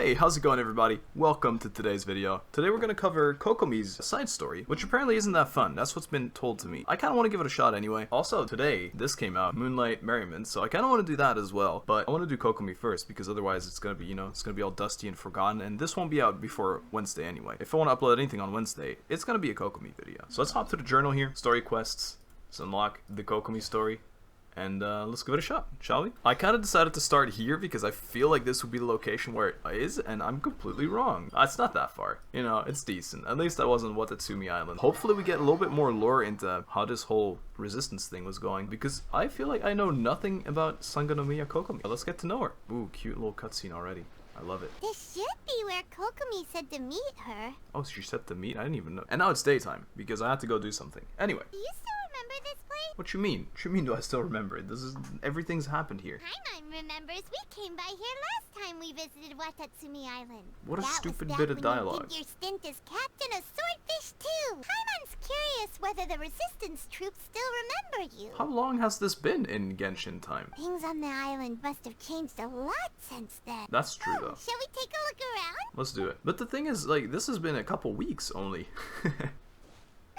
Hey, how's it going everybody? Welcome to today's video. Today we're going to cover Kokomi's side story, which apparently isn't that fun. That's what's been told to me. I kind of want to give it a shot anyway. Also, today, this came out, Moonlight Merriment, so I kind of want to do that as well. But I want to do Kokomi first, because otherwise it's going to be, it's going to be all dusty and forgotten, and this won't be out before Wednesday anyway. If I want to upload anything on Wednesday, it's going to be a Kokomi video. So let's hop to the journal here, story quests, let's unlock the Kokomi story. And let's give it a shot, shall we? I kind of decided to start here because I feel like this would be the location where it is, and I'm completely wrong. It's not that far. It's decent. At least I wasn't Watatsumi Island. Hopefully we get a little bit more lore into how this whole resistance thing was going, because I feel like I know nothing about Sangonomiya Kokomi. Let's get to know her. Ooh, cute little cutscene already. I love it. This should be where Kokomi said to meet her. Oh, she said to meet? I didn't even know. And now it's daytime, because I had to go do something. Anyway. Do you still remember this place? What you mean? What you mean do I still remember it? Everything's happened here. Paimon remembers we came by here last time we visited Watatsumi Island. What a That stupid was bit back of when you dialogue. did your stint as captain of Swordfish too. Paimon's curious whether the resistance troops still remember you. How long has this been in Genshin time? Things on the island must have changed a lot since then. That's true though. Shall we take a look around? Let's do it. But the thing is, like, this has been a couple weeks only.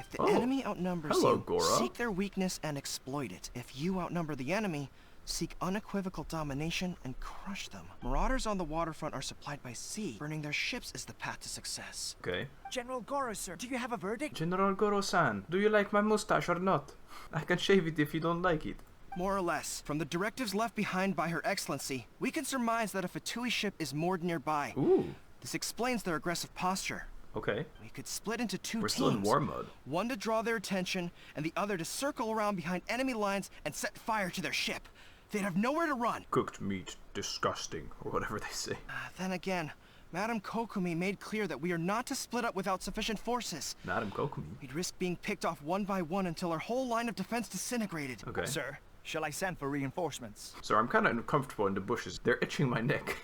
If the enemy outnumbers you, Goro. seek their weakness and exploit it. If you outnumber the enemy, seek unequivocal domination and crush them. Marauders on the waterfront are supplied by sea. Burning their ships is the path to success. Okay. General Goro, sir, do you have a verdict? General Goro-san, do you like my mustache or not? I can shave it if you don't like it. More or less. From the directives left behind by Her Excellency, we can surmise that a Fatui ship is moored nearby. Ooh. This explains their aggressive posture. Okay. We could split into two We're teams. still in war mode. One to draw their attention, and the other to circle around behind enemy lines and set fire to their ship. They'd have nowhere to run. Cooked meat, disgusting, or whatever they say. Then again, Madame Kokomi made clear that we are not to split up without sufficient forces. Madame Kokomi? We'd risk being picked off one by one until our whole line of defense disintegrated. Okay. Sir, shall I send for reinforcements? So I'm kind of uncomfortable in the bushes. They're itching my neck.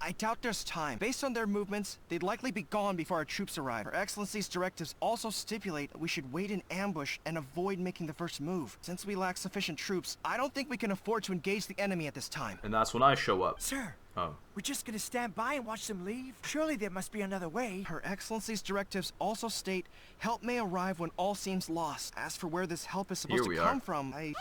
I doubt there's time. Based on their movements, they'd likely be gone before our troops arrive. Her Excellency's directives also stipulate that we should wait in ambush and avoid making the first move. Since we lack sufficient troops, I don't think we can afford to engage the enemy at this time. And that's when I show up. Sir, Oh. we're just gonna stand by and watch them leave? Surely there must be another way. Her Excellency's directives also state help may arrive when all seems lost. As for where this help is supposed Here we to are. come from, Hey,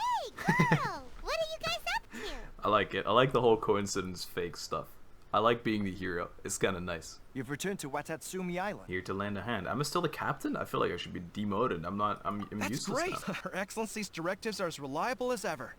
Goro! What are you guys up to? I like it. I like the whole coincidence fake stuff. I like being the hero. It's kind of nice. You've returned to Watatsumi Island. Here to lend a hand. I'm still the captain? I feel like I should be demoted. I'm That's useless great. now. Her Excellency's directives are as reliable as ever.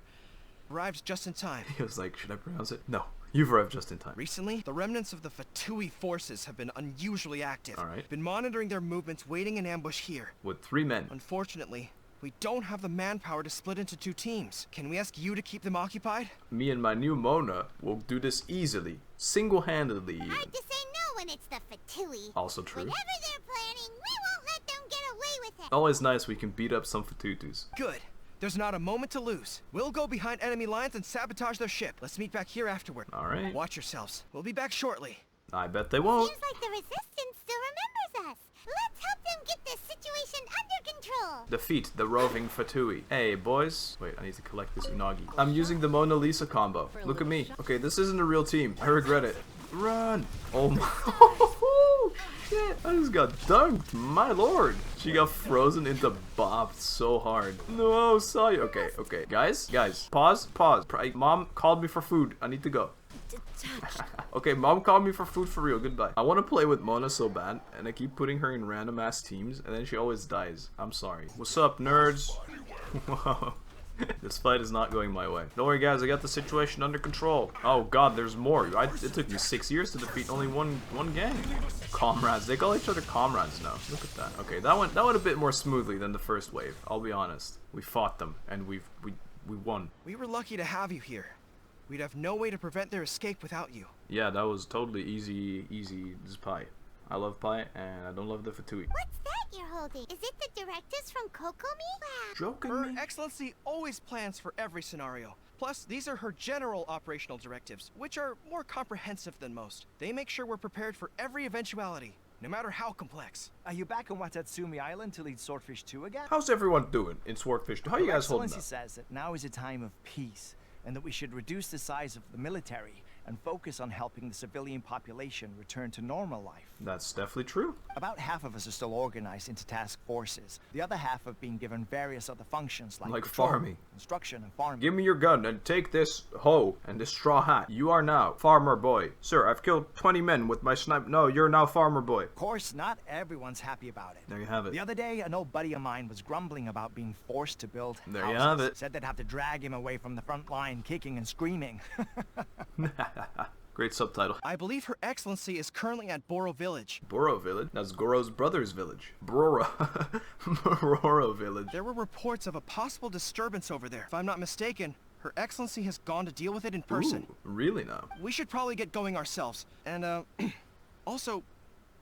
Arrived just in time. He was like, should I pronounce it? No. You've arrived just in time. Recently, the remnants of the Fatui forces have been unusually active. Alright. Been monitoring their movements, waiting in ambush here. With 3 men. Unfortunately, we don't have the manpower to split into 2 teams. Can we ask you to keep them occupied? Me and my new Mona will do this easily. Single-handedly. Hard to say no when it's the Fatui. Also true. Whatever they're planning, we won't let them get away with it. Always nice we can beat up some Fatutus. Good. There's not a moment to lose. We'll go behind enemy lines and sabotage their ship. Let's meet back here afterward. Alright. Watch yourselves. We'll be back shortly. I bet they won't. Seems like the resistance still remembers us. Let's help them get this situation under control. Defeat the roving Fatui. Hey, boys. Wait, I need to collect this Unagi. I'm using the Mona Lisa combo. Look at me. Okay, this isn't a real team. I regret it. Run. Oh my. Shit. I just got dunked. My lord. She got frozen into bopped so hard. No, saw you. Okay, okay. Guys. Pause. Mom called me for food. I need to go. Okay, mom called me for food for real. Goodbye. I want to play with Mona so bad, and I keep putting her in random ass teams, and then she always dies. I'm sorry. What's up, nerds? Whoa. This fight is not going my way. Don't worry, guys. I got the situation under control. Oh God, there's more. It took me 6 years to defeat only one gang. Comrades. They call each other comrades now. Look at that. Okay, that went a bit more smoothly than the first wave. I'll be honest. We fought them, and we won. We were lucky to have you here. We'd have no way to prevent their escape without you. Yeah, that was totally easy. This is pie. I love pie, and I don't love the Fatui. What's that you're holding? Is it the directives from Kokomi? Wow. Joking Her me? Excellency always plans for every scenario. Plus, these are her general operational directives, which are more comprehensive than most. They make sure we're prepared for every eventuality, no matter how complex. Are you back on Watatsumi Island to lead Swordfish 2 again? How's everyone doing in Swordfish? How you Her guys holding Excellency up? says that now is a time of peace, and that we should reduce the size of the military and focus on helping the civilian population return to normal life. That's definitely true. About half of us are still organized into task forces. The other half have been given various other functions like patrol, farming, construction, and farming. Give me your gun and take this hoe and this straw hat. You are now farmer boy. Sir, I've killed 20 men with my sniper. No, you're now farmer boy. Of course, not everyone's happy about it. There you have it. The other day, an old buddy of mine was grumbling about being forced to build There houses. you have it. Said they'd have to drag him away from the front line, kicking and screaming. Great subtitle. I believe Her Excellency is currently at Boro Village. Boro Village? That's Goro's brother's village. Boro. Boro Village. There were reports of a possible disturbance over there. If I'm not mistaken, Her Excellency has gone to deal with it in person. Ooh, really now? We should probably get going ourselves. And, also,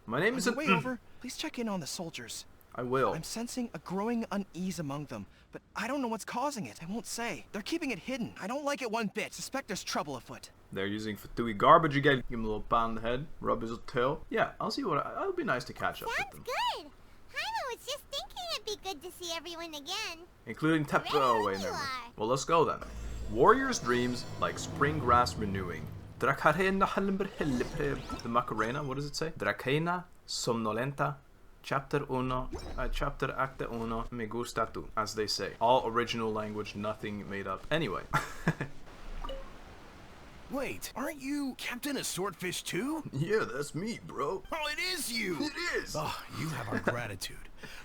My name on is your way over, please check in on the soldiers. I will. I'm sensing a growing unease among them, but I don't know what's causing it. I won't say. They're keeping it hidden. I don't like it one bit. Suspect there's trouble afoot. They're using Fatui garbage again. Give him a little pound on the head. Rub his tail. Yeah, I'll see what. It'll be nice to catch up with Sounds them. good. Haima was just thinking it'd be good to see everyone again. Including Tep. Ready Oh, when wait, you never mind. are. Well, let's go then. Warriors' dreams like spring grass renewing. The Macarena, what does it say? Dracena somnolenta. Chapter 1, chapter acte 1, me gusta tu, as they say. All original language, nothing made up. Anyway. Wait, aren't you Captain of Swordfish too? Yeah, that's me, bro. Oh, it is you! It is! Oh, you have our gratitude.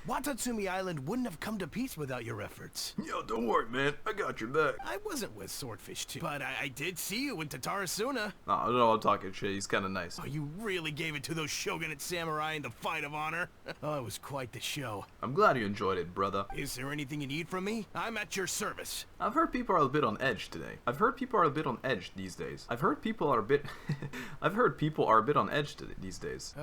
Watatsumi Island wouldn't have come to peace without your efforts. Yo, don't worry, man. I got your back. I wasn't with Swordfish too, but I did see you with Tatarasuna. No, I'm talking shit. He's kind of nice. Oh, you really gave it to those shogunate samurai in the fight of honor. Oh, it was quite the show. I'm glad you enjoyed it, brother. Is there anything you need from me? I'm at your service. I've heard people are a bit on edge today. I've heard people are a bit on edge these days. I've heard people are a bit... I've heard people are a bit on edge these days.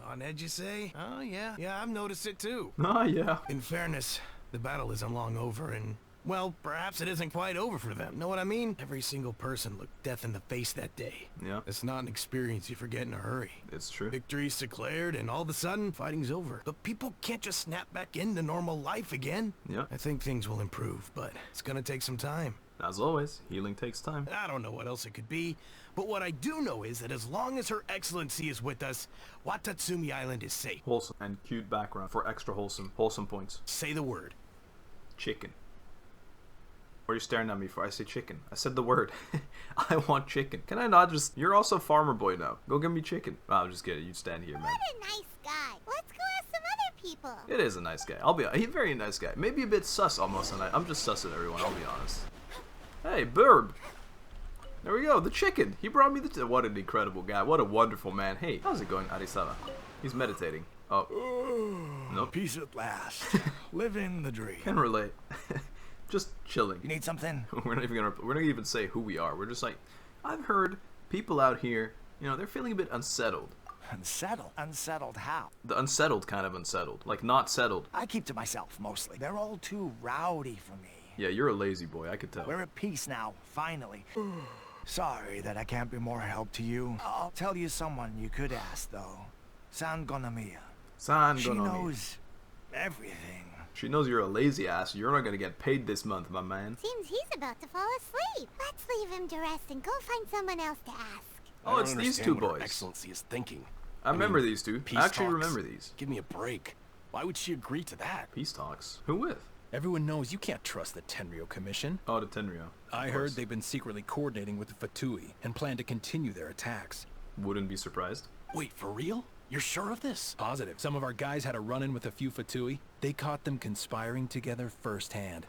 On edge, you say? Oh, yeah. Yeah, I've noticed it too. Ah, yeah. In fairness, the battle isn't long over and, well, perhaps it isn't quite over for them. Know what I mean? Every single person looked death in the face that day. Yeah, It's not an experience you forget in a hurry. it's true. Victory's declared and all of a sudden, fighting's over. But people can't just snap back into normal life again. Yeah. I think things will improve, but it's gonna take some time. As always, healing takes time. I don't know what else it could be, but what I do know is that as long as Her Excellency is with us, Watatsumi Island is safe. Wholesome and cute background for extra wholesome points. Say the word. Chicken. What are you staring at me for? I say chicken. I said the word. I want chicken. Can I not just... You're also farmer boy now. Go get me chicken. Oh, I'm just kidding. You stand here, man. What a nice guy. Let's go ask some other people. It is a nice guy. He's a very nice guy. Maybe a bit sus almost tonight. I'm just sussing everyone, I'll be honest. Hey, Burb. There we go. The chicken. He brought me the... What an incredible guy. What a wonderful man. Hey, how's it going, Arisava? He's meditating. Oh. Nope. Peace at last. Living the dream. Can relate. Just chilling. You need something? We're not gonna even say who we are. We're just like, I've heard people out here, you know, they're feeling a bit unsettled. Unsettled? Unsettled how? The unsettled kind of unsettled. Like not settled. I keep to myself, mostly. They're all too rowdy for me. Yeah, you're a lazy boy, I could tell. We're at peace now, finally. Sorry that I can't be more help to you. I'll tell you someone you could ask, though. San Gonomiya. San She Gonomi. knows everything. She knows you're a lazy ass. You're not gonna get paid this month, my man. Seems he's about to fall asleep. Let's leave him to rest and go find someone else to ask. Oh, it's these two boys. Excellency is thinking. I remember these two. peace I actually talks. remember these. Give me a break. Why would she agree to that? Peace talks. Who with? Everyone knows you can't trust the Tenryo Commission. Oh, the Tenryo. I Of heard course. they've been secretly coordinating with the Fatui and plan to continue their attacks. Wouldn't be surprised. Wait, for real? You're sure of this? Positive. Some of our guys had a run-in with a few Fatui. They caught them conspiring together firsthand.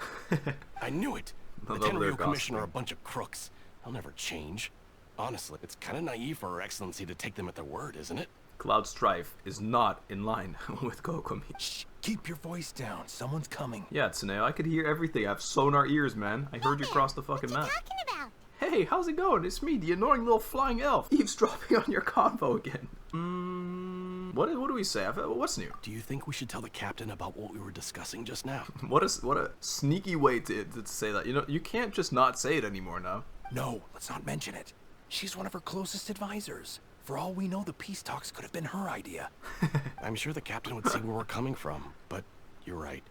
I knew it. The Although they're Tenryo Commission are a gossiping. bunch of crooks. They'll never change. Honestly, it's kind of naive for Her Excellency to take them at their word, isn't it? Cloud Strife is not in line with Kokomi. Shh, keep your voice down. Someone's coming. Yeah, Tsuneo, I could hear everything. I have sonar ears, man. I heard you cross the fucking What map. you talking about? Hey, how's it going? It's me, the annoying little flying elf. Eavesdropping on your convo again. What do we say? What's new? Do you think we should tell the captain about what we were discussing just now? What a sneaky way to say that. You know, you can't just not say it anymore now. No, let's not mention it. She's one of her closest advisors. For all we know, the peace talks could have been her idea. I'm sure the captain would see where we're coming from, but you're right.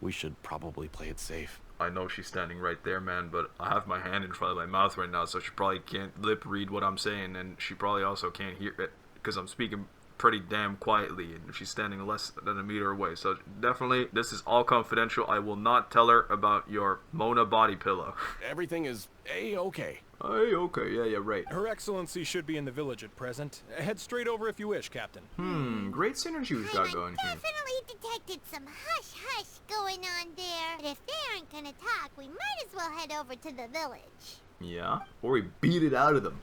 We should probably play it safe. I know she's standing right there, man, but I have my hand in front of my mouth right now, so she probably can't lip read what I'm saying, and she probably also can't hear it because I'm speaking pretty damn quietly, and she's standing less than a meter away. So definitely, this is all confidential. I will not tell her about your Mona body pillow. Everything is A-okay. Hey, okay, yeah, right. Her Excellency should be in the village at present. Head straight over if you wish, Captain. Great synergy we've got going here. Definitely detected some hush-hush going on there. But if they aren't gonna talk, we might as well head over to the village. Yeah? Or we beat it out of them.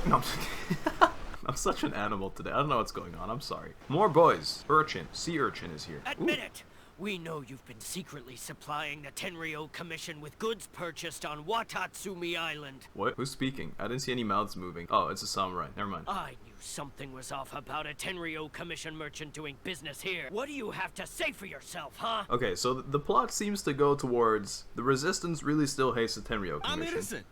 No, I'm just kidding. I'm such an animal today. I don't know what's going on. I'm sorry. More boys. Urchin. Sea Urchin is here. Admit it! We know you've been secretly supplying the Tenryou Commission with goods purchased on Watatsumi Island. What? Who's speaking? I didn't see any mouths moving. Oh, it's a samurai. Never mind. I knew something was off about a Tenryou Commission merchant doing business here. What do you have to say for yourself, huh? Okay, so the plot seems to go towards the Resistance really still hates the Tenryou Commission. I'm innocent.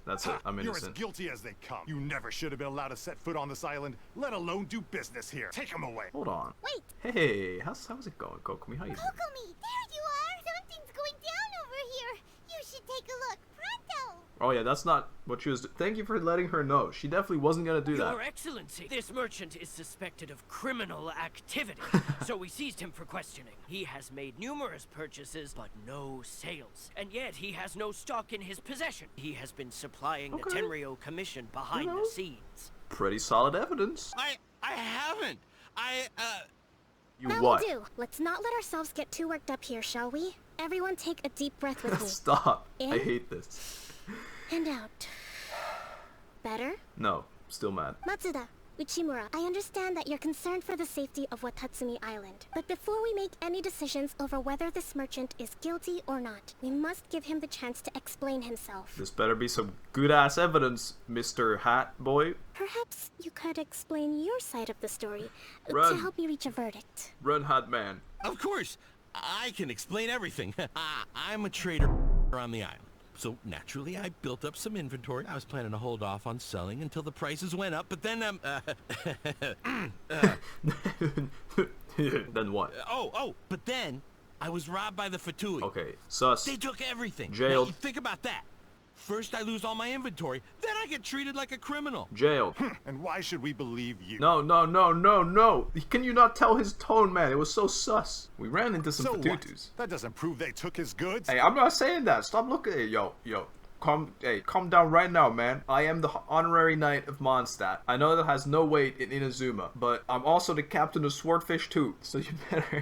That's it. I'm You're as innocent. guilty as they come. You never should have been allowed to set foot on this island, let alone do business here. Take him away. Hold on. Wait, Hey, how's it going, Kokomi? How you doing? Kokomi, there you are! Something's going down over here. You should take a look. Pronto! Oh yeah, that's not what she was. Thank you for letting her know. She definitely wasn't gonna do that. Your Excellency, this merchant is suspected of criminal activity, so we seized him for questioning. He has made numerous purchases, but no sales. And yet, he has no stock in his possession. He has been supplying the Tenryou Commission behind the scenes. Pretty solid evidence. I haven't. You That what? will do. Let's not let ourselves get too worked up here, shall we? Everyone take a deep breath with me. Stop. I In. hate this. And out. Better? No, still mad. Matsuda, Uchimura, I understand that you're concerned for the safety of Watatsumi Island. But before we make any decisions over whether this merchant is guilty or not, we must give him the chance to explain himself. This better be some good-ass evidence, Mr. Hat Boy. Perhaps you could explain your side of the story Run. to help me reach a verdict. Run, Hat Man. Of course. I can explain everything. I'm a trader on the island. So naturally, I built up some inventory. I was planning to hold off on selling until the prices went up, but then, Then what? but then I was robbed by the Fatui. Okay, sus. They took everything. Jailed. Now, think about that. First I lose all my inventory, then I get treated like a criminal. Jailed. And why should we believe you? No. Can you not tell his tone, man? It was so sus. We ran into some So what? patutus. That doesn't prove they took his goods. Hey, I'm not saying that. Stop looking at it. Yo. Calm down right now, man. I am the honorary knight of Mondstadt. I know that has no weight in Inazuma, but I'm also the captain of Swordfish too. So you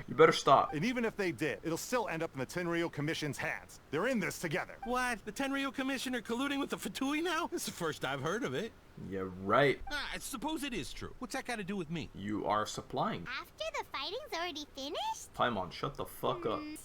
better stop. And even if they did, it'll still end up in the Tenryou Commission's hands. They're in this together. What? The Tenryou Commissioner colluding with the Fatui now? It's the first I've heard of it. Yeah, right. I suppose it is true. What's that got to do with me? You are supplying. After the fighting's already finished? Paimon, shut the fuck up. Seems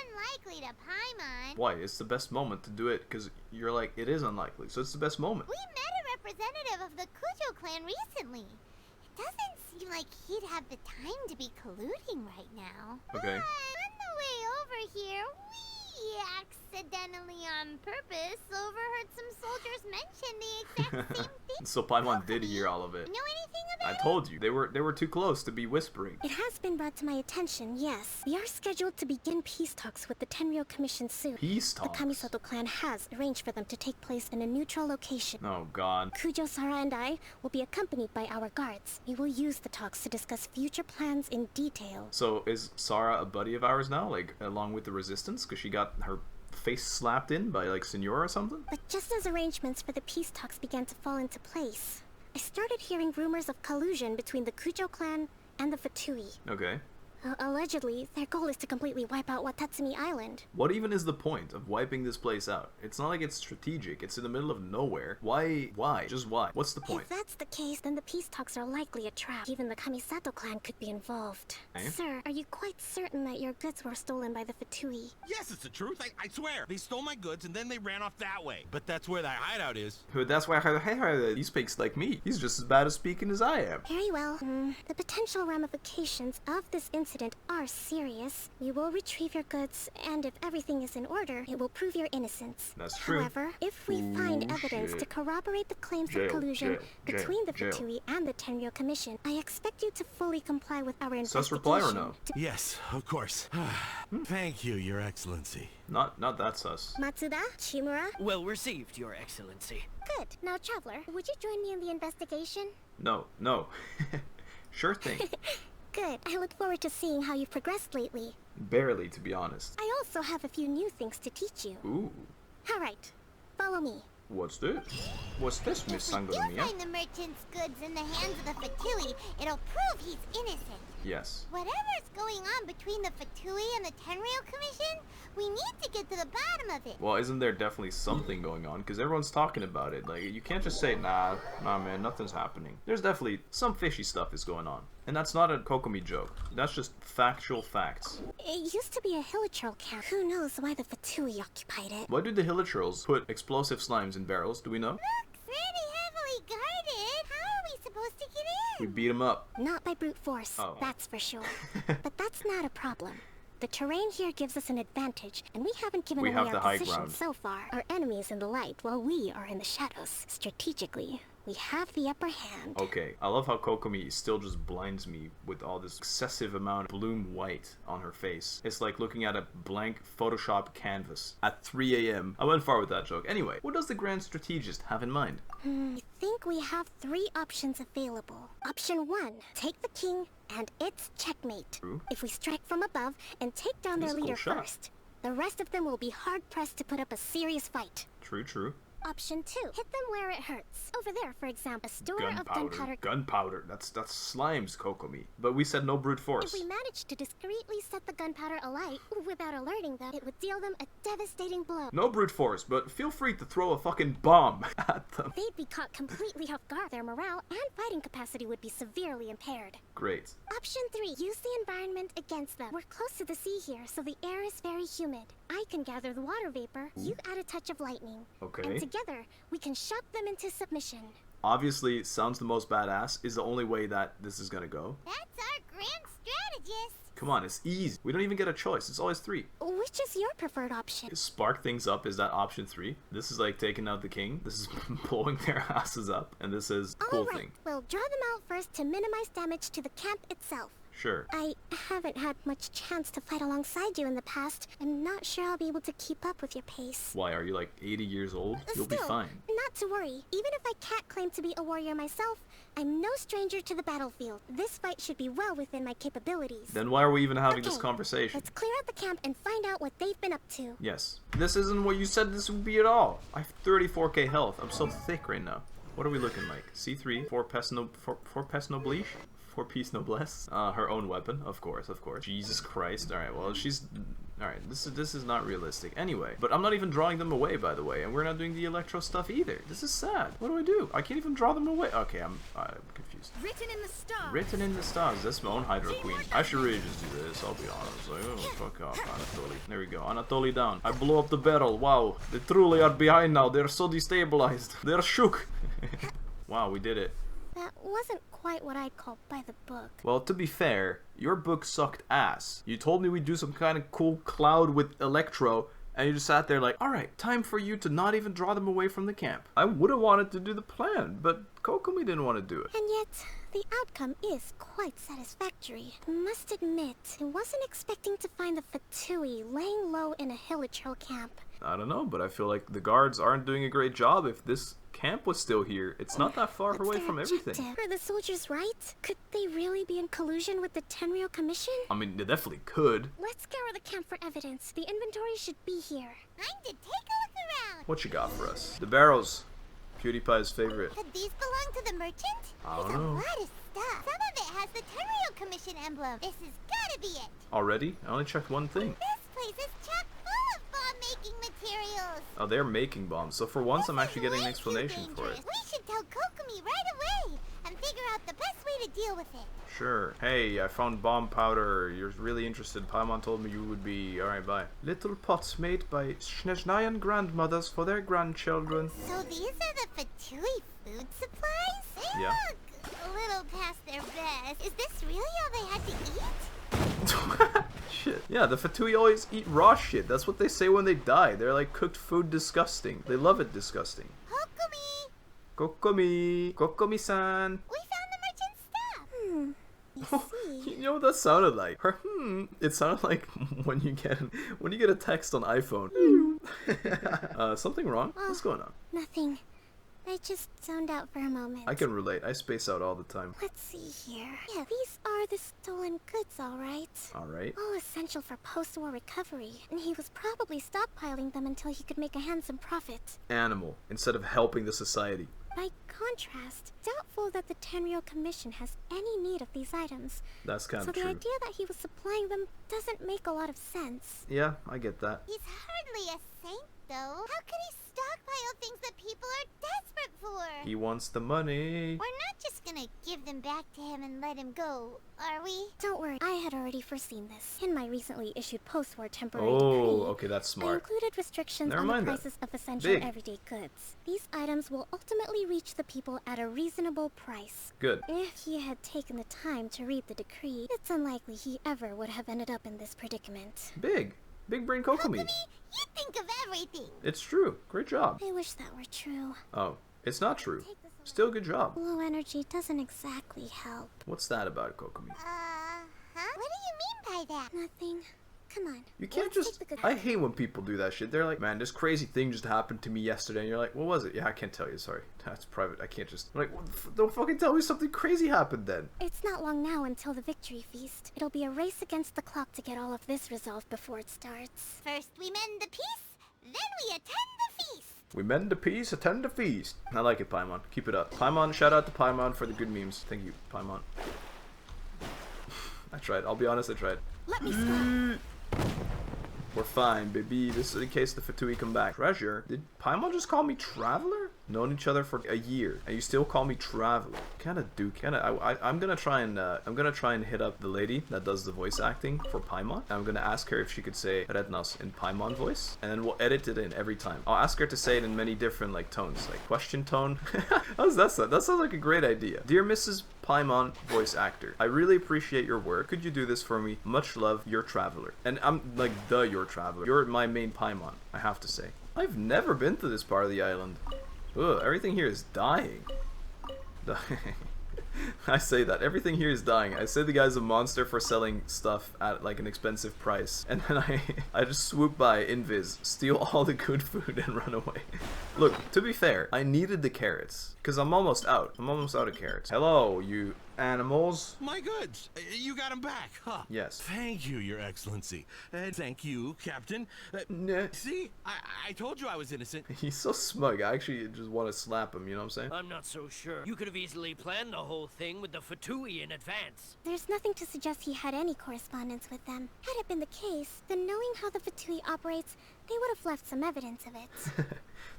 unlikely to Paimon. Why? It's the best moment to do it, because you're like, it is unlikely, so it's the best moment. We met a representative of the Kujo clan recently. It doesn't seem like he'd have the time to be colluding right now. Okay. But on the way over here, we accidentally on purpose overheard some soldiers mention the exact same thing. So Paimon did hear all of it. Know anything I about told you, they were too close to be whispering. It has been brought to my attention, yes. We are scheduled to begin peace talks with the Tenryou Commission soon. Peace The talks. Kamisato clan has arranged for them to take place in a neutral location. Oh god. Kujo, Sara, and I will be accompanied by our guards. We will use the talks to discuss future plans in detail. So is Sara a buddy of ours now, like along with the resistance, because she got her face slapped in by like Senor or something? But just as arrangements for the peace talks began to fall into place, I started hearing rumors of collusion between the Kujo clan and the Fatui. Okay. Allegedly, their goal is to completely wipe out Watatsumi Island. What even is the point of wiping this place out? It's not like it's strategic. It's in the middle of nowhere. Why? Why? Just why? What's the point? If that's the case, then the peace talks are likely a trap. Even the Kamisato clan could be involved. Eh? Sir, are you quite certain that your goods were stolen by the Fatui? Yes, it's the truth. I swear. They stole my goods and then they ran off that way. But that's where that hideout is. That's why he speaks like me. He's just as bad at speaking as I am. Very well. The potential ramifications of this incident incident are serious, we will retrieve your goods, and if everything is in order, it will prove your innocence. That's true. However, if we find evidence to corroborate the claims of collusion between the Fatui and the Tenryou Commission, I expect you to fully comply with our investigation. Sus reply or no? Yes, of course. Thank you, Your Excellency. Not that sus. Matsuda, Chimura. Well received, Your Excellency. Good. Now, Traveler, would you join me in the investigation? No. Sure thing. Good. I look forward to seeing how you've progressed lately. Barely, to be honest. I also have a few new things to teach you. Ooh. Alright. Follow me. What's this? What's this, Miss If we do Sangonomiya? find the merchant's goods in the hands of the Fatui, it'll prove he's innocent. Yes. Whatever's going on between the Fatui and the Tenryou Commission, we need to get to the bottom of it. Well, isn't there definitely something going on? Because everyone's talking about it. Like, you can't just say, nah, man, nothing's happening. There's definitely some fishy stuff is going on. And that's not a Kokomi joke. That's just factual facts. It used to be a hilichurl camp. Who knows why the Fatui occupied it? Why do the hilichurls put explosive slimes in barrels? Do we know? Looks pretty heavily guarded. How are we supposed to get We in? beat them up. Not by brute force, Oh. that's for sure. But that's not a problem. The terrain here gives us an advantage, and we haven't given We away have the our high position ground. so far. Our enemies in the light, while we are in the shadows. Strategically, we have the upper hand. Okay, I love how Kokomi still just blinds me with all this excessive amount of bloom white on her face. It's like looking at a blank Photoshop canvas at 3 a.m. I went far with that joke. Anyway, what does the Grand Strategist have in mind? I think we have 3 options available. Option 1, take the king, and it's checkmate. True. If we strike from above and take down That's their a cool leader shot. first, the rest of them will be hard-pressed to put up a serious fight. True. Option 2, hit them where it hurts. Over there, for example, a store of gunpowder. Gunpowder. That's slimes, Kokomi. But we said no brute If force. we managed to discreetly set the gunpowder alight without alerting them, it would deal them a devastating blow. No brute force, but feel free to throw a fucking bomb at them. They'd be caught completely off guard. Their morale and fighting capacity would be severely impaired. Great. Option 3, use the environment against them. We're close to the sea here, so the air is very humid. I can gather the water vapor, you add a touch of lightning. Okay. And together, we can shock them into submission. Obviously, sounds the most badass is the only way that this is gonna go. That's our grand strategist. Come on, it's easy. We don't even get a choice. It's always 3. Which is your preferred option? Spark things up, is that option 3? This is like taking out the king. This is blowing their asses up. And this is cool Alright, thing. we'll draw them out first to minimize damage to the camp itself. Sure. I haven't had much chance to fight alongside you in the past. I'm not sure I'll be able to keep up with your pace. Why, are you like 80 years old? You'll be Still, fine. not to worry. Even if I can't claim to be a warrior myself, I'm no stranger to the battlefield. This fight should be well within my capabilities. Then why are we even having this Okay, conversation? Let's clear out the camp and find out what they've been up to. Yes. This isn't what you said this would be at all. I have 34k health. I'm so thick right now. What are we looking like? C3, 4 pest noblish? 4 piece noblesse. Her own weapon, of course. Jesus Christ. Alright, well, she's... Alright, this is not realistic. Anyway, but I'm not even drawing them away, by the way, and we're not doing the electro stuff either. This is sad. What do? I can't even draw them away. Okay, I'm confused. Written in the stars. Written in the stars. That's my own Hydro Queen. I should really just do this, I'll be honest. Like, oh, fuck off, Anatoly. There we go. Anatoly down. I blew up the barrel. Wow. They truly are behind now. They're so destabilized. They're shook. Wow, we did it. That wasn't quite what I'd call by the book. Well, to be fair, your book sucked ass. You told me we'd do some kind of cool cloud with Electro, and you just sat there like, alright, time for you to not even draw them away from the camp. I would have wanted to do the plan, but Kokomi didn't want to do it. And yet, the outcome is quite satisfactory. Must admit, I wasn't expecting to find the Fatui laying low in a hilichurl camp. I don't know, but I feel like the guards aren't doing a great job. If this camp was still here, it's not that far What's away their from objective? everything. Are the soldiers right? Could they really be in collusion with the Tenryou Commission? I mean, they definitely could. Let's scour the camp for evidence. The inventory should be here. I'm to take a look around. What you got for us? The barrels. PewDiePie's favorite. Could these belong to the merchant? I don't There's know. a lot of stuff. Some of it has the Tenryou Commission emblem. This has gotta be it. Already? I only checked one thing. This place is chock full of bomb-making materials. Oh, they're making bombs. So for once, I'm This actually is getting an way too explanation for it. dangerous. We should tell Kokomi right away and figure out the best way to deal with it. Sure. Hey, I found bomb powder. You're really interested. Paimon told me you would be. Alright, bye. Little pots made by Snezhnayan grandmothers for their grandchildren. So these are the Fatui food supplies? They Yeah. look a little past their best. Is this really all they had to eat? Shit. Yeah, the Fatui always eat raw shit. That's what they say when they die. They're like, cooked food disgusting. They love it disgusting. Kokomi! Kokomi! Kokomi-san! We found the merchant's stuff! You know what that sounded like? Her it sounded like when you get a text on iPhone. Something wrong? What's going on? Nothing. I just zoned out for a moment. I can relate. I space out all the time. Let's see here. Yeah, these are the stolen goods, alright. Alright. All essential for post-war recovery. And he was probably stockpiling them until he could make a handsome profit. Animal, instead of helping the society. By contrast, doubtful that the Tenryou Commission has any need of these items. That's kind So of the true. idea that he was supplying them doesn't make a lot of sense. Yeah, I get that. He's hardly a saint, though. How could he stockpile things that people are desperate for? He wants the money. We're not just gonna give them back to him and let him go, are we? Don't worry, I had already foreseen this. In my recently issued post-war temporary Oh, decree, okay, that's I smart. included restrictions Never on the mind that. prices of essential Big. everyday goods. These items will ultimately reach the people at a reasonable price. Good. If he had taken the time to read the decree, it's unlikely he ever would have ended up in this predicament. Big. Big brain Kokomi. You think of everything. It's true. Great job. I wish that were true. Oh, it's not true. Still good job. Low energy doesn't exactly help. What's that about, Kokomi? Huh? What do you mean by that? Nothing. Come on. You can't let's just... take the good- I hate when people do that shit. They're like, man, this crazy thing just happened to me yesterday. And you're like, what was it? Yeah, I can't tell you. Sorry. That's private. I can't just... I'm like, don't fucking tell me something crazy happened then. It's not long now until the victory feast. It'll be a race against the clock to get all of this resolved before it starts. First we mend the peace, then we attend the feast. We mend the peace, attend the feast. I like it, Paimon. Keep it up. Paimon, shout out to Paimon for the good memes. Thank you, Paimon. I tried. I'll be honest, I tried. Let me start. We're fine, baby. This is in case the Fatui come back. Treasure? Did Paimon just call me Traveler? Known each other for a year, and you still call me Traveler? Kinda do. I'm gonna try and hit up the lady that does the voice acting for Paimon. I'm gonna ask her if she could say Rednas in Paimon voice, and then we'll edit it in every time. I'll ask her to say it in many different like tones, like question tone. How's that sound? That sounds like a great idea. Dear Mrs. Paimon voice actor, I really appreciate your work. Could you do this for me? Much love, your Traveler. And I'm like your Traveler. You're my main Paimon, I have to say. I've never been to this part of the island. Ugh, everything here is dying. I say that. Everything here is dying. I say the guy's a monster for selling stuff at like an expensive price. And then I just swoop by invis, steal all the good food and run away. Look, to be fair, I needed the carrots. Because I'm almost out. I'm almost out of carrots. Hello, you animals. My goods. You got them back, huh? Yes. Thank you, Your Excellency. And thank you, Captain. Nah. See? I told you I was innocent. He's so smug. I actually just want to slap him, you know what I'm saying? I'm not so sure. You could have easily planned the whole thing with the Fatui in advance. There's nothing to suggest he had any correspondence with them. Had it been the case, then knowing how the Fatui operates, they would have left some evidence of it.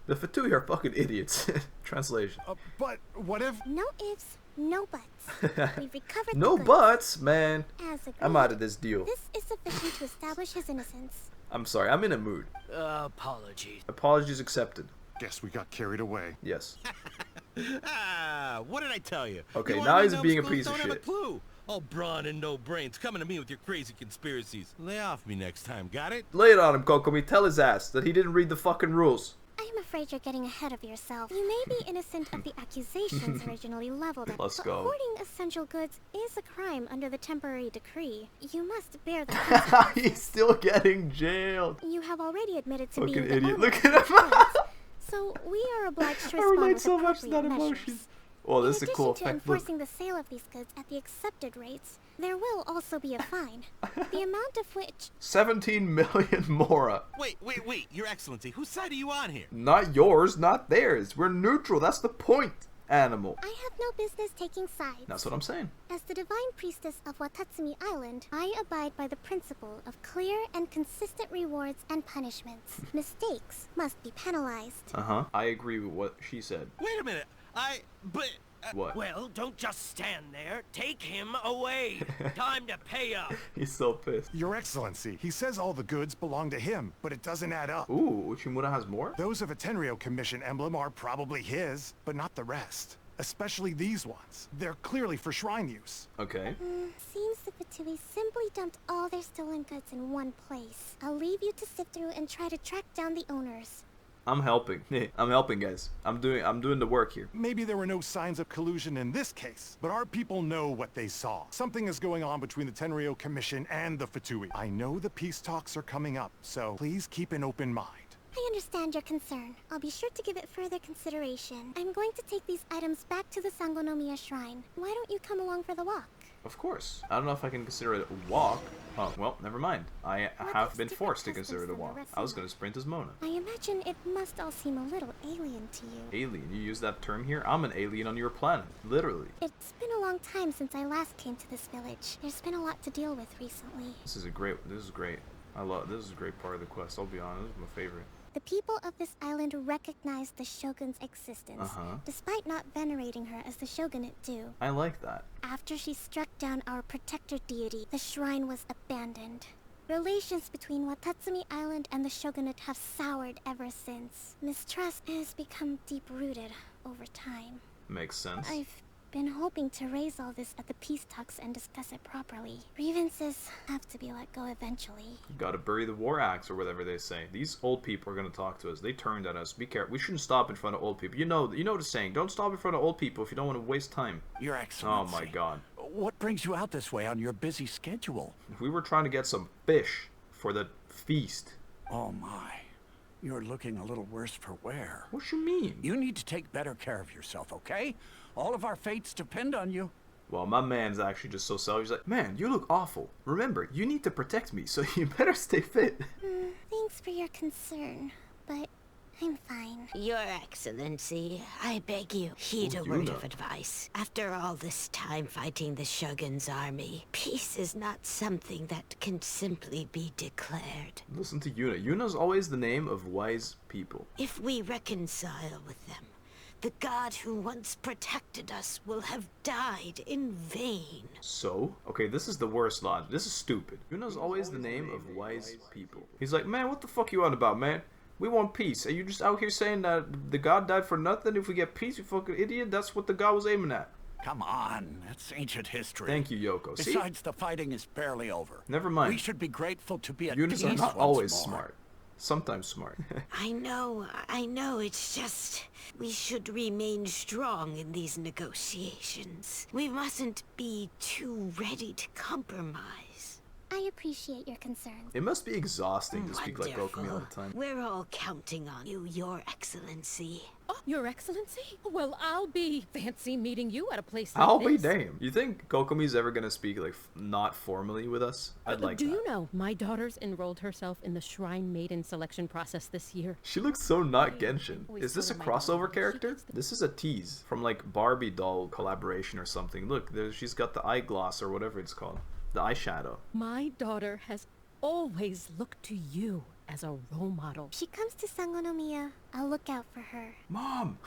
The Fatui are fucking idiots. Translation. But what if... No ifs, no buts. We've recovered No the goods. buts, man. As agreed. I'm out of this deal. This is sufficient to establish his innocence. I'm sorry, I'm in a mood. Apologies. Apologies accepted. Guess we got carried away. Yes. What did I tell you? Okay, You now he's Army being a numbskulls piece of don't have shit. A clue. All brawn and no brains, coming to me with your crazy conspiracies. Lay off me next time, got it? Lay it on him, Kokomi. Tell his ass that he didn't read the fucking rules. I'm afraid you're getting ahead of yourself. You may be innocent of the accusations originally leveled at Let's but go. hoarding essential goods is a crime under the temporary decree. You must bear the consequences. He's still getting jailed. You have already admitted to Fucking being the idiot. owner Look of at the him. goods, so we are obliged to I respond relate with so much to appropriate that measures. emotion. Oh, this is In a cool addition to effect. Look. enforcing the sale of these goods at the accepted rates, there will also be a fine, the amount of which... 17 million Mora. Wait, Your Excellency, whose side are you on here? Not yours, not theirs. We're neutral. That's the point, animal. I have no business taking sides. That's what I'm saying. As the divine priestess of Watatsumi Island, I abide by the principle of clear and consistent rewards and punishments. Mistakes must be penalized. Uh-huh. I agree with what she said. Wait a minute. But... What? Well, don't just stand there. Take him away. Time to pay up. He's so pissed. Your Excellency, he says all the goods belong to him, but it doesn't add up. Ooh, Uchimura has more? Those of a Tenryou Commission emblem are probably his, but not the rest. especially these ones. They're clearly for shrine use. Okay. Seems the Fatui simply dumped all their stolen goods in one place. I'll leave you to sift through and try to track down the owners. I'm helping. I'm helping, guys. I'm doing the work here. Maybe there were no signs of collusion in this case, but our people know what they saw. Something is going on between the Tenryou Commission and the Fatui. I know the peace talks are coming up, so please keep an open mind. I understand your concern. I'll be sure to give it further consideration. I'm going to take these items back to the Sangonomiya Shrine. Why don't you come along for the walk? Of course. I don't know if I can consider it a walk. Oh, well, never mind. I have been forced to consider it a walk. I was going to sprint as Mona. I imagine it must all seem a little alien to you. Alien? You use that term here? I'm an alien on your planet. Literally. It's been a long time since I last came to this village. There's been a lot to deal with recently. This is great. This is a great part of the quest, I'll be honest. This is my favorite. The people of this island recognized the Shogun's existence, despite not venerating her as the Shogunate do. I like that. After she struck down our protector deity, the shrine was abandoned. Relations between Watatsumi Island and the Shogunate have soured ever since. Mistrust has become deep-rooted over time. Makes sense. I've been hoping to raise all this at the peace talks and discuss it properly. Grievances have to be let go eventually. You gotta bury the war axe, or whatever they say. These old people are gonna talk to us. They turned at us. Be careful. We shouldn't stop in front of old people. You know the saying. Don't stop in front of old people if you don't want to waste time. Your Excellency. Oh my god. What brings you out this way on your busy schedule? We were trying to get some fish for the feast. Oh my. You're looking a little worse for wear. What you mean? You need to take better care of yourself, okay? All of our fates depend on you. Well, my man's actually just so selfish. He's like, man, you look awful. Remember, you need to protect me, so you better stay fit. Thanks for your concern, but I'm fine. Your Excellency, I beg you, heed a word of advice. After all this time fighting the Shogun's army, peace is not something that can simply be declared. Listen to Yuna. Yuna's always the name of wise people. If we reconcile with them, the god who once protected us will have died in vain. So? Okay, this is the worst logic. This is stupid. Yuna's always the name of wise people. He's like, man, what the fuck you on about, man? We want peace. Are you just out here saying that the god died for nothing? If we get peace, you fucking idiot. That's what the god was aiming at. Come on, that's ancient history. Thank you, Yoko. Besides, the fighting is barely over. Never mind. We should be grateful to be at Yunas peace are not once always more. smart. Sometimes smart. I know, it's just... we should remain strong in these negotiations. We mustn't be too ready to compromise. I appreciate your concern. It must be exhausting to speak like Kokomi all the time. We're all counting on you, Your Excellency. Oh, Your Excellency? Well, I'll be fancy meeting you at a place like I'll this. be damned. You think Kokomi's ever gonna speak like not formally with us? I'd like Do that. you know, my daughter's enrolled herself in the Shrine Maiden selection process this year. She looks so not Genshin. Is this a crossover character? This is a tease from like Barbie doll collaboration or something. Look, she's got the eyeglass or whatever it's called. The eyeshadow. My daughter has always looked to you as a role model. If she comes to Sangonomiya, I'll look out for her. Mom!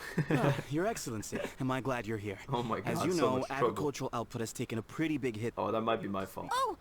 Your Excellency, am I glad you're here. Oh my god, As you so know, much trouble. agricultural output has taken a pretty big hit. Oh, that might be my fault. Oh,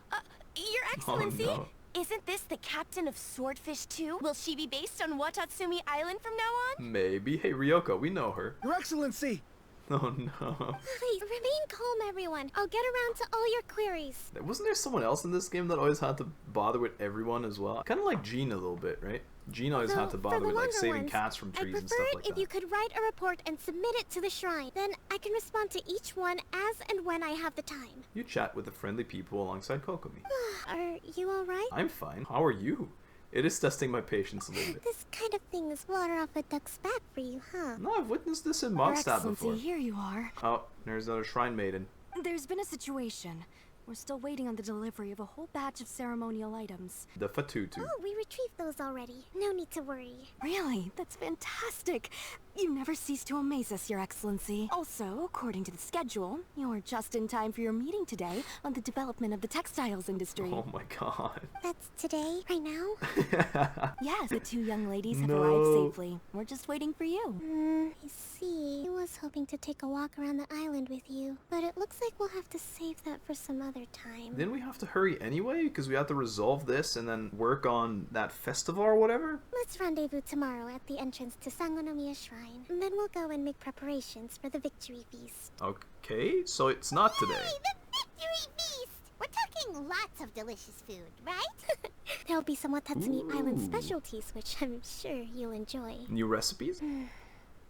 Your Excellency? Oh, no. Isn't this the captain of Swordfish too? Will she be based on Watatsumi Island from now on? Maybe. Hey, Ryoko, we know her. Your Excellency! Oh no. Please, remain calm, everyone. I'll get around to all your queries. Wasn't there someone else in this game that always had to bother with everyone as well? Kind of like Jean a little bit, right? Jean always had to bother with like saving cats from trees and stuff like if that. you could write a report and submit it to the shrine. Then I can respond to each one as and when I have the time. You chat with the friendly people alongside Kokomi. Are you alright? I'm fine. How are you? It is testing my patience a little bit. This kind of thing is water off a duck's back for you, huh? No, I've witnessed this in Your Mondstadt Excellency, before. here you are. Oh, there's another shrine maiden. There's been a situation. We're still waiting on the delivery of a whole batch of ceremonial items. The Fatutu. Oh, we retrieved those already. No need to worry. Really? That's fantastic. You never cease to amaze us, Your Excellency. Also, according to the schedule, you're just in time for your meeting today on the development of the textiles industry. Oh my god. That's today? Right now? Yes, the two young ladies have No. arrived safely. We're just waiting for you. I see. I was hoping to take a walk around the island with you, but it looks like we'll have to save that for some other another time. Didn't we have to hurry anyway? Because we had to resolve this and then work on that festival or whatever? Let's rendezvous tomorrow at the entrance to Sangonomiya Shrine. And then we'll go and make preparations for the victory feast. Okay, so it's not today. Hey, the victory feast! We're talking lots of delicious food, right? There'll be some Watatsumi Island specialties, which I'm sure you'll enjoy. New recipes?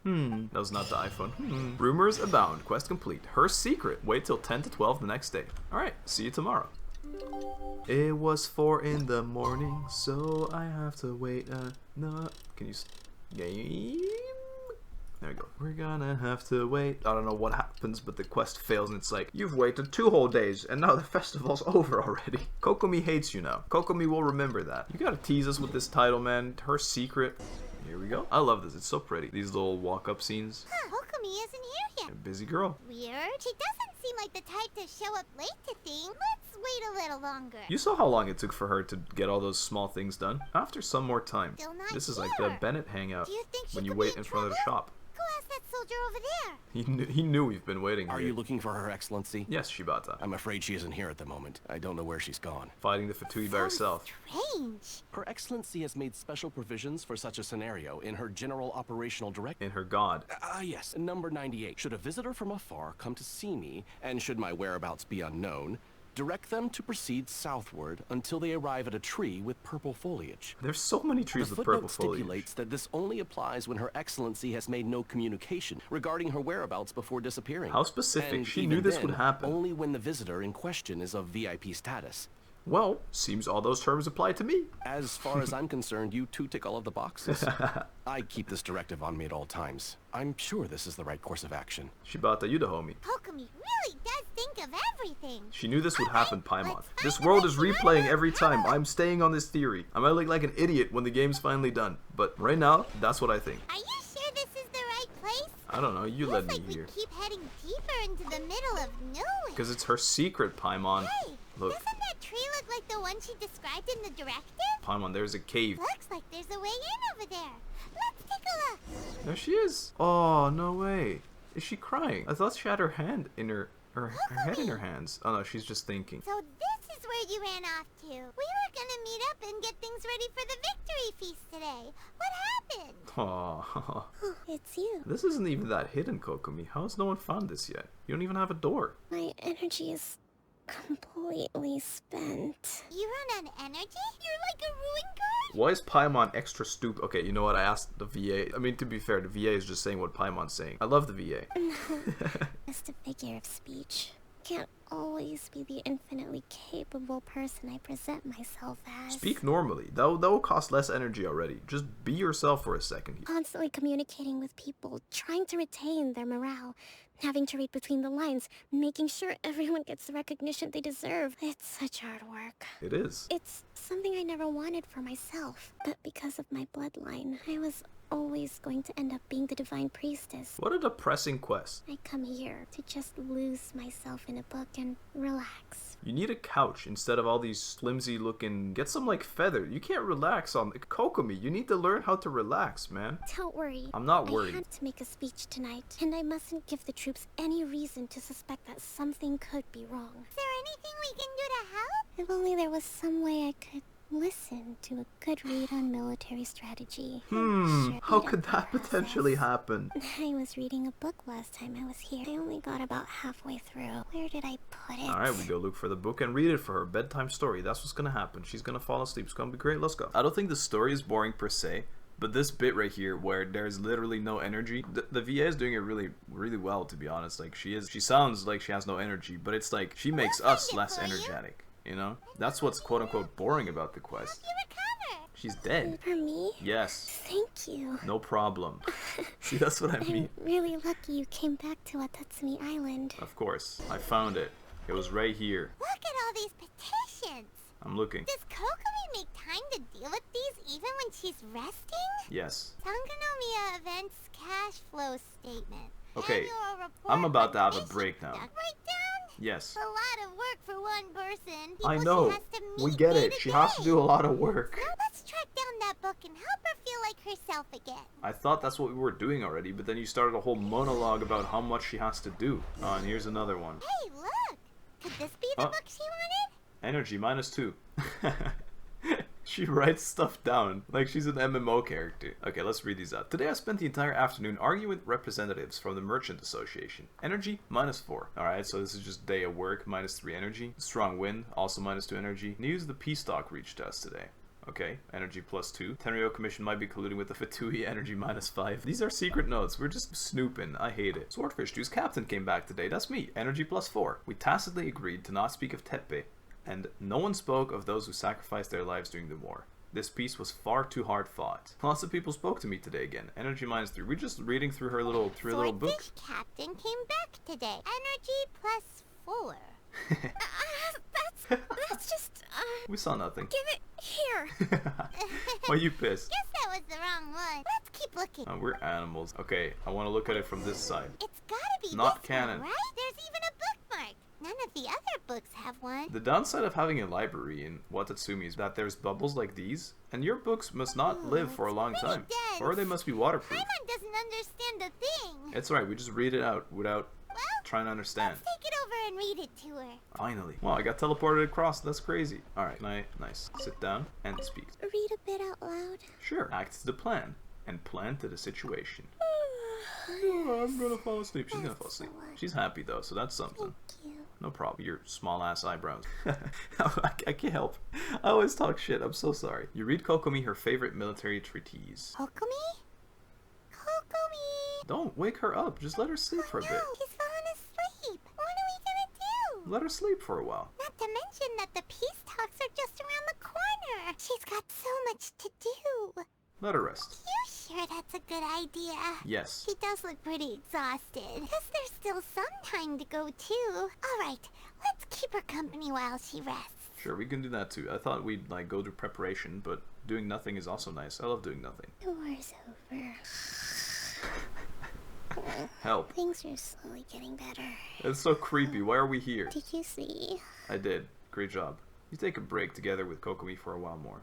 That was not the iPhone. Rumors abound. Quest complete. Her secret. Wait till 10 to 12 the next day. Alright, see you tomorrow. It was 4 in the morning, so I have to wait no. Can you game? There we go. We're gonna have to wait. I don't know what happens, but the quest fails and it's like, you've waited 2 whole days and now the festival's over already. Kokomi hates you now. Kokomi will remember that. You gotta tease us with this title, man. Her secret. Here we go. I love this. It's so pretty. These little walk-up scenes. Kokomi isn't here yet. A busy girl. Weird. She doesn't seem like the type to show up late to things. Let's wait a little longer. You saw how long it took for her to get all those small things done? After some more time. Still not This is here. like the Bennett hangout. Do you think she when you could wait be in front of the trouble? shop. Go ask that soldier over there. He knew we've been waiting. Are here. you looking for Her Excellency? Yes, Shibata. I'm afraid she isn't here at the moment. I don't know where she's gone. Fighting the Fatui by herself. Strange. Her Excellency has made special provisions for such a scenario in her General Operational Directive. In her god. Yes, number 98. Should a visitor from afar come to see me, and should my whereabouts be unknown, direct them to proceed southward until they arrive at a tree with purple foliage. There's so many trees with purple foliage. The foliage. footnote stipulates that this only applies when Her Excellency has made no communication regarding her whereabouts before disappearing. How specific. And She even knew this then, would happen. Only when the visitor in question is of VIP status. Well, seems all those terms apply to me. As far as I'm concerned, you two tick all of the boxes. I keep this directive on me at all times. I'm sure this is the right course of action. Shibata, you the homie. Kokomi really does think of everything. She knew this would happen, Paimon. This world is replaying every time. I'm staying on this theory. I might look like an idiot when the game's finally done, but right now, that's what I think. Are you sure this is the right place? I don't know, you led me Feels like here. we keep heading deeper into the middle of nowhere. Because it's her secret, Paimon. Hey, Look, doesn't that tree look like the one she described in the directive? Paimon, there's a cave. Looks like there's a way in over there. Let's take a look. There she is. Oh, no way. Is she crying? I thought she had her hand in her head in her hands. Oh no, she's just thinking. So this is where you ran off to. We were gonna meet up and get things ready for the victory feast today. What happened? Oh, It's you. this isn't even that hidden, Kokomi. How's no one found this yet? You don't even have a door. My energy is completely spent. You run on energy? You're like a ruin guard? Why is Paimon extra stupid? Okay, you know what? I asked the VA. I mean, to be fair, the VA is just saying what Paimon's saying. I love the VA. Just a figure of speech. Can't always be the infinitely capable person I present myself as. Speak normally. That will cost less energy already. Just be yourself for a second. Constantly communicating with people, trying to retain their morale, having to read between the lines, making sure everyone gets the recognition they deserve. It's such hard work. It is. It's something I never wanted for myself, but because of my bloodline, I was always going to end up being the divine priestess. What a depressing quest. I come here to just lose myself in a book and relax. You need a couch instead of all these flimsy looking... Get some like feather. You can't relax on... Kokomi, you need to learn how to relax, man. Don't worry. I'm not worried. I had to make a speech tonight, and I mustn't give the troops any reason to suspect that something could be wrong. Is there anything we can do to help? If only there was some way I could listen to a good read on military strategy. How could that potentially happen? I was reading a book last time I was here. I only got about halfway through. Where did I put it? Alright, we go look for the book and read it for her. Bedtime story. That's what's gonna happen. She's gonna fall asleep. It's gonna be great. Let's go. I don't think the story is boring per se, but this bit right here where there's literally no energy, the VA is doing it really, really well, to be honest. Like, she sounds like she has no energy, but it's like, she makes us less energetic. You know? That's what's quote-unquote boring about the quest. She's dead. For me? Yes. Thank you. No problem. See, that's what I mean. I'm really lucky you came back to Watatsumi Island. Of course. I found it. It was right here. Look at all these petitions. I'm looking. Does Kokomi make time to deal with these even when she's resting? Yes. Sangonomiya Events Cash Flow Statement. Okay, Annual report I'm about to have a on breakdown. breakdown? Yes. A lot of work for one person. I People know. She has to meet We get day it. to She has to day. do a lot of work. Now let's track down that book and help her feel like herself again. I thought that's what we were doing already, but then you started a whole monologue about how much she has to do. Oh, and here's another one. Hey, look! Could this be the book she wanted? Energy -2. She writes stuff down like she's an MMO character. Okay, let's read these out. Today I spent the entire afternoon arguing with representatives from the Merchant Association. Energy -4. Alright, so this is just day of work, -3 energy. Strong wind, also -2 energy. News the peace talk reached us today. Okay, energy +2. Tenryou Commission might be colluding with the Fatui, energy -5. These are secret notes. We're just snooping. I hate it. Swordfish Juice Captain came back today. That's me. Energy +4. We tacitly agreed to not speak of Tepe, and no one spoke of those who sacrificed their lives during the war. This peace was far too hard fought. Lots of people spoke to me today again. Energy -3. We're just reading through her little book. Swordfish Captain came back today. Energy +4. That's just, We saw nothing. Give it here. Why are you pissed? Guess that was the wrong one. Let's keep looking. We're animals. Okay, I want to look at it from this side. It's gotta be Not this canon. one, right? There's even a bookmark. None of the other books have one. The downside of having a library in Watatsumi is that there's bubbles like these, and your books must not live for a long time. dense. Or they must be waterproof. Paimon doesn't understand a thing. It's alright, we just read it out without trying to understand. Let's take it over and read it to her. Finally. Wow, I got teleported across. That's crazy. Alright, nice. Sit down and speak. Read a bit out loud. Sure. Act to the plan, and plan to the situation. Oh, I'm gonna fall asleep. She's gonna fall asleep. She's happy though, so that's something. No problem. Your small ass eyebrows. I can't help. I always talk shit. I'm so sorry. You read Kokomi her favorite military treatise. Kokomi? Kokomi! Don't wake her up. Just let her sleep for a bit. She's fallen asleep. What are we gonna do? Let her sleep for a while. Not to mention that the peace talks are just around the corner. She's got so much to do. Let her rest. You sure that's a good idea? Yes. She does look pretty exhausted. Guess there's still some time to go too. Alright, let's keep her company while she rests. Sure, we can do that too. I thought we'd like go to preparation, but doing nothing is also nice. I love doing nothing. The war's over. Help. Things are slowly getting better. It's so creepy. Why are we here? Did you see? I did. Great job. You take a break together with Kokomi for a while more.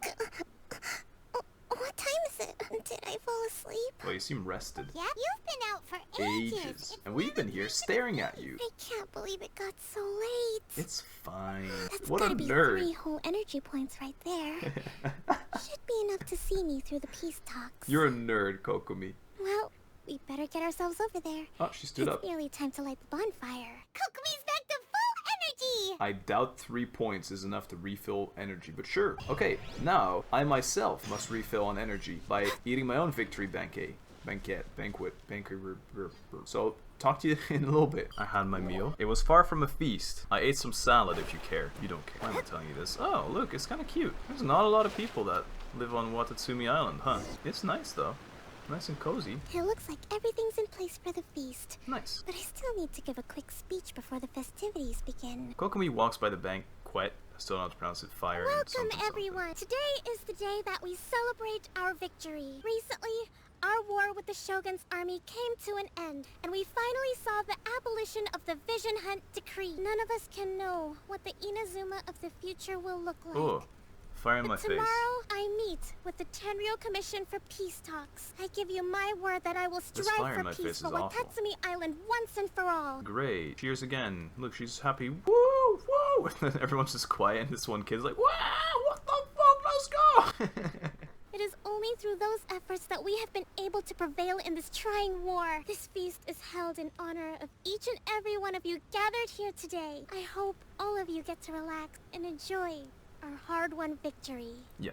What time is it? Did I fall asleep? Well, you seem rested. Yep, you've been out for ages. And we've been here staring at you. I can't believe it got so late. It's fine. That's What a gotta be nerd. 3 whole energy points right there. Should be enough to see me through the peace talks. You're a nerd, Kokomi. Well, we better get ourselves over there. Oh, she stood up. It's nearly time to light the bonfire. Kokomi's back to full energy! I doubt 3 points is enough to refill energy, but sure. Okay, now I myself must refill on energy by eating my own victory banquet. So, talk to you in a little bit. I had my meal. It was far from a feast. I ate some salad if you care. You don't care. Why am I telling you this? Oh, look, it's kind of cute. There's not a lot of people that live on Watatsumi Island, huh? It's nice though. Nice and cozy. It looks like everything's in place for the feast. Nice. But I still need to give a quick speech before the festivities begin. Kokomi walks by the banquet. I still don't know how to pronounce it. Fire. and Welcome, something. everyone. Today is the day that we celebrate our victory. Recently, our war with the Shogun's army came to an end, and we finally saw the abolition of the Vision Hunt Decree. None of us can know what the Inazuma of the future will look like. Oh, fire in my face. Tomorrow, I meet with the Tenryou Commission for peace talks. I give you my word that I will This fire strive in my for face peace is for awful. Watatsumi Island once and for all. Great. Cheers again. Look, she's happy. Woo! Woo! And then everyone's just quiet, and this one kid's like, wow! What the fuck? Let's go! It is only through those efforts that we have been able to prevail in this trying war. This feast is held in honor of each and every one of you gathered here today. I hope all of you get to relax and enjoy our hard-won victory. Yeah.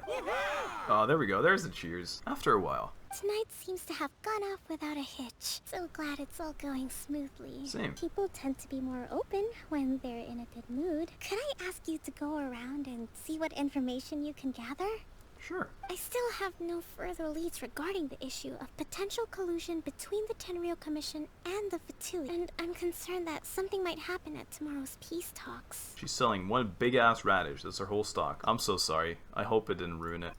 Oh, there we go. There's the cheers. After a while. Tonight seems to have gone off without a hitch. So glad it's all going smoothly. Same. People tend to be more open when they're in a good mood. Could I ask you to go around and see what information you can gather? Sure. I still have no further leads regarding the issue of potential collusion between the Tenryou Commission and the Fatui, and I'm concerned that something might happen at tomorrow's peace talks. She's selling one big-ass radish. That's her whole stock. I'm so sorry. I hope it didn't ruin it.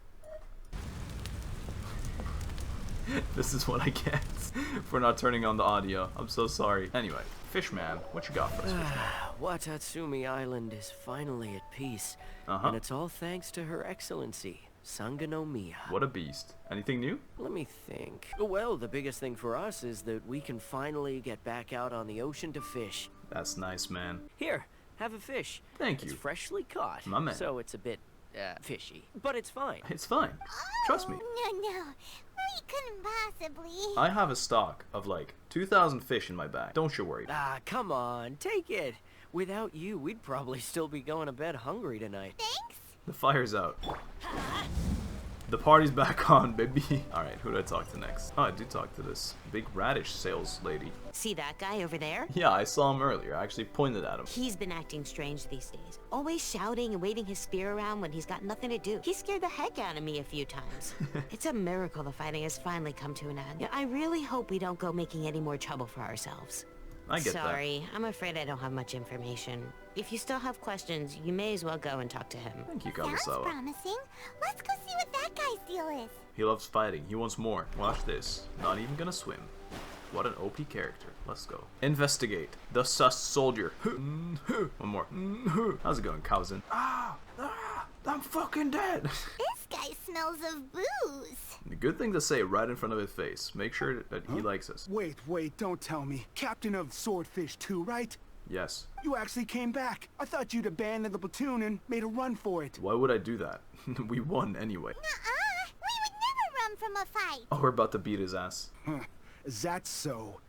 This is what I get for not turning on the audio. I'm so sorry. Anyway, Fishman, what you got for us, Fishman? Watatsumi Island is finally at peace, and it's all thanks to Her Excellency, Sangonomiya. What a beast. Anything new? Let me think. Well, the biggest thing for us is that we can finally get back out on the ocean to fish. That's nice, man. Here, Have a fish. Thank you. It's freshly caught. My man. So it's a bit, fishy. But it's fine. It's fine. Trust me. No. We couldn't possibly. I have a stock of like 2,000 fish in my bag. Don't you worry. Ah, come on. Take it. Without you, we'd probably still be going to bed hungry tonight. Thanks. The fire's out. The party's back on, baby. Alright, who do I talk to next? Oh, I do talk to this big radish sales lady. See that guy over there? Yeah, I saw him earlier. I actually pointed at him. He's been acting strange these days. Always shouting and waving his spear around when he's got nothing to do. He scared the heck out of me a few times. It's a miracle the fighting has finally come to an end. I really hope we don't go making any more trouble for ourselves. I get that. Sorry, I'm afraid I don't have much information. If you still have questions, you may as well go and talk to him. Thank you, Sounds Kawasawa. promising. Let's go see what that guy's deal is. He loves fighting. He wants more. Watch this. Not even gonna swim. What an OP character. Let's go. Investigate. The sus soldier. One more. How's it going, Kauzen? I'm fucking dead. This guy smells of booze. The good thing to say right in front of his face. Make sure that he likes us. Wait, don't tell me. Captain of Swordfish 2, right? Yes. You actually came back. I thought you'd abandoned the platoon and made a run for it. Why would I do that? We won anyway. Nuh-uh. We would never run from a fight. Oh, we're about to beat his ass. Is that so?